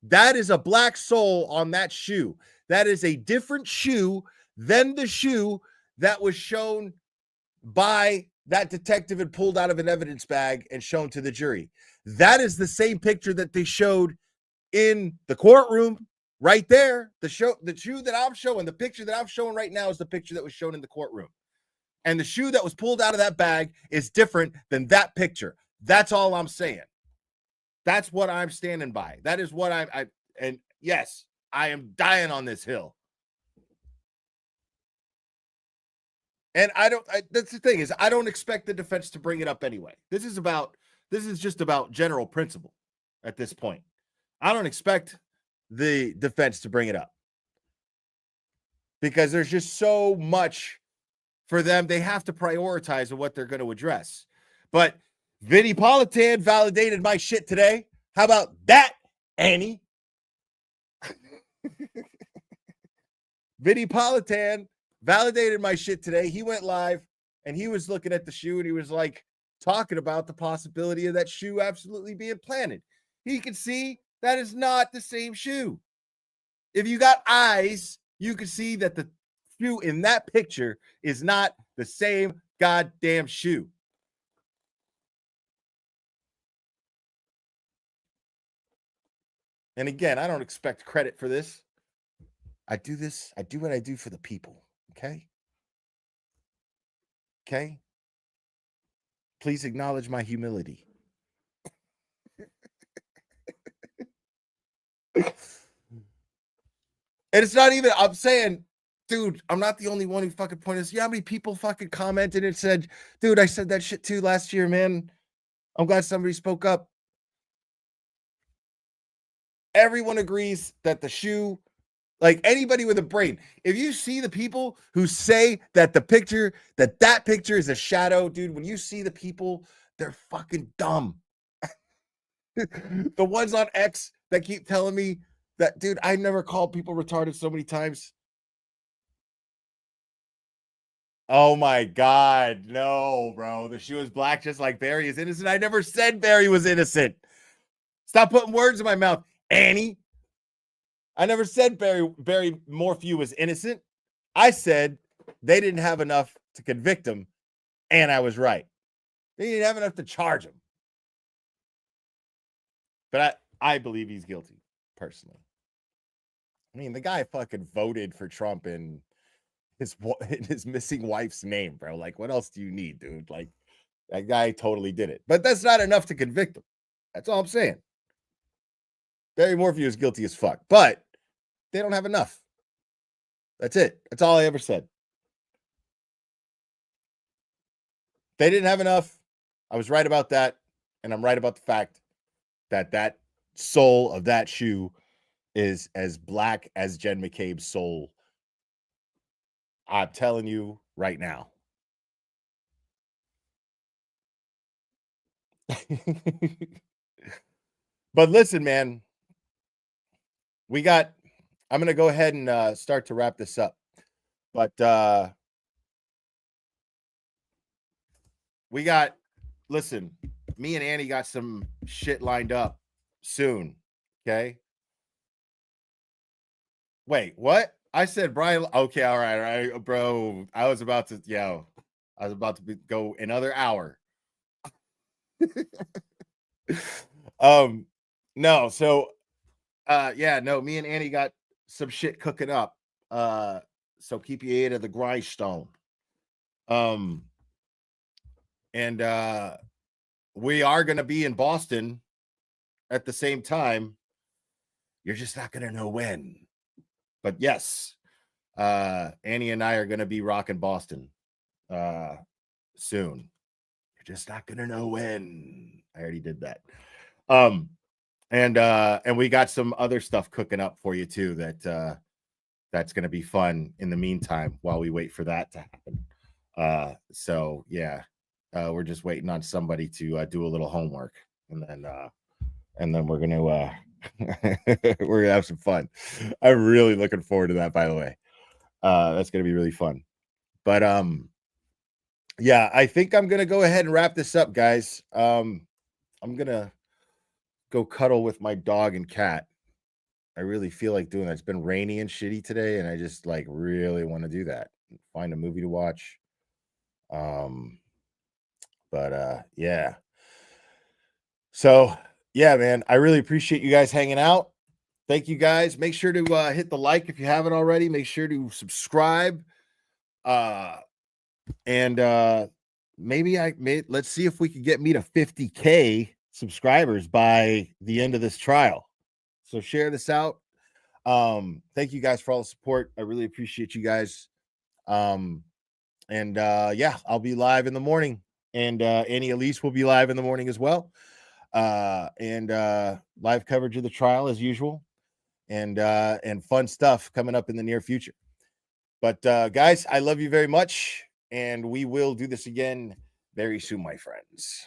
That is a black sole on that shoe. That is a different shoe than the shoe that was shown by that detective and pulled out of an evidence bag and shown to the jury. That is the same picture that they showed in the courtroom right there. The shoe that I'm showing, the picture that I'm showing right now is the picture that was shown in the courtroom. And the shoe that was pulled out of that bag is different than that picture. That's all I'm saying. That's what I'm standing by. That is what and yes, I am dying on this hill. And that's the thing is I don't expect the defense to bring it up anyway. This is just about general principle at this point. I don't expect the defense to bring it up because there's just so much for them. They have to prioritize what they're going to address. But Vinnie Politan validated my shit today. How about that, Annie? Vinnie Politan validated my shit today. He went live and he was looking at the shoe and he was like talking about the possibility of that shoe absolutely being planted. He could see that is not the same shoe. If you got eyes, you can see that the shoe in that picture is not the same goddamn shoe. And again, I don't expect credit for this. I do what I do for the people. Okay? Okay? Please acknowledge my humility. And it's not even, I'm saying, dude, I'm not the only one who fucking pointed this. You know how many people fucking commented and said, dude, I said that shit too last year, man. I'm glad somebody spoke up. Everyone agrees that the shoe, like anybody with a brain, if you see the people who say that that picture is a shadow, dude, when you see the people, they're fucking dumb. The ones on X that keep telling me that, dude, I never called people retarded so many times. Oh my God. No, bro. The shoe is black just like Barry is innocent. I never said Barry was innocent. Stop putting words in my mouth, Annie. I never said Barry Morphew was innocent. I said they didn't have enough to convict him, and I was right. They didn't have enough to charge him. But I believe he's guilty, personally. I mean, the guy fucking voted for Trump in his missing wife's name, bro. Like, what else do you need, dude? Like, that guy totally did it. But that's not enough to convict him. That's all I'm saying. Barry Morphew is guilty as fuck, but they don't have enough. That's it. That's all I ever said. They didn't have enough. I was right about that. And I'm right about the fact that that sole of that shoe is as black as Jen McCabe's soul. I'm telling you right now. But listen, man, I'm going to go ahead and start to wrap this up. But listen, me and Annie got some shit lined up soon. Okay. Wait, what? I said Brian. Okay, all right, bro. I was about to go another hour. No, so no, me and Annie got some shit cooking up. So keep your ear to the grindstone. And we are gonna be in Boston at the same time. You're just not gonna know when. But yes, Annie and I are gonna be rocking Boston soon. You're just not gonna know when. I already did that. And we got some other stuff cooking up for you too that's gonna be fun in the meantime while we wait for that to happen. So yeah, we're just waiting on somebody to do a little homework, and then we're gonna we're gonna have some fun. I'm really looking forward to that, by the way. That's gonna be really fun. But yeah, I think I'm gonna go ahead and wrap this up, guys. I'm gonna go cuddle with my dog and cat. I really feel like doing that. It's been rainy and shitty today, and I just like really want to do that. Find a movie to watch. But yeah. So yeah, man, I really appreciate you guys hanging out. Thank you guys. Make sure to hit the like if you haven't already. Make sure to subscribe. And let's see if we can get me to 50K subscribers by the end of this trial. So share this out. Thank you guys for all the support. I really appreciate you guys. And yeah, I'll be live in the morning, and Annie Elise will be live in the morning as well. And live coverage of the trial as usual, and fun stuff coming up in the near future. But guys, I love you very much, and we will do this again very soon, my friends.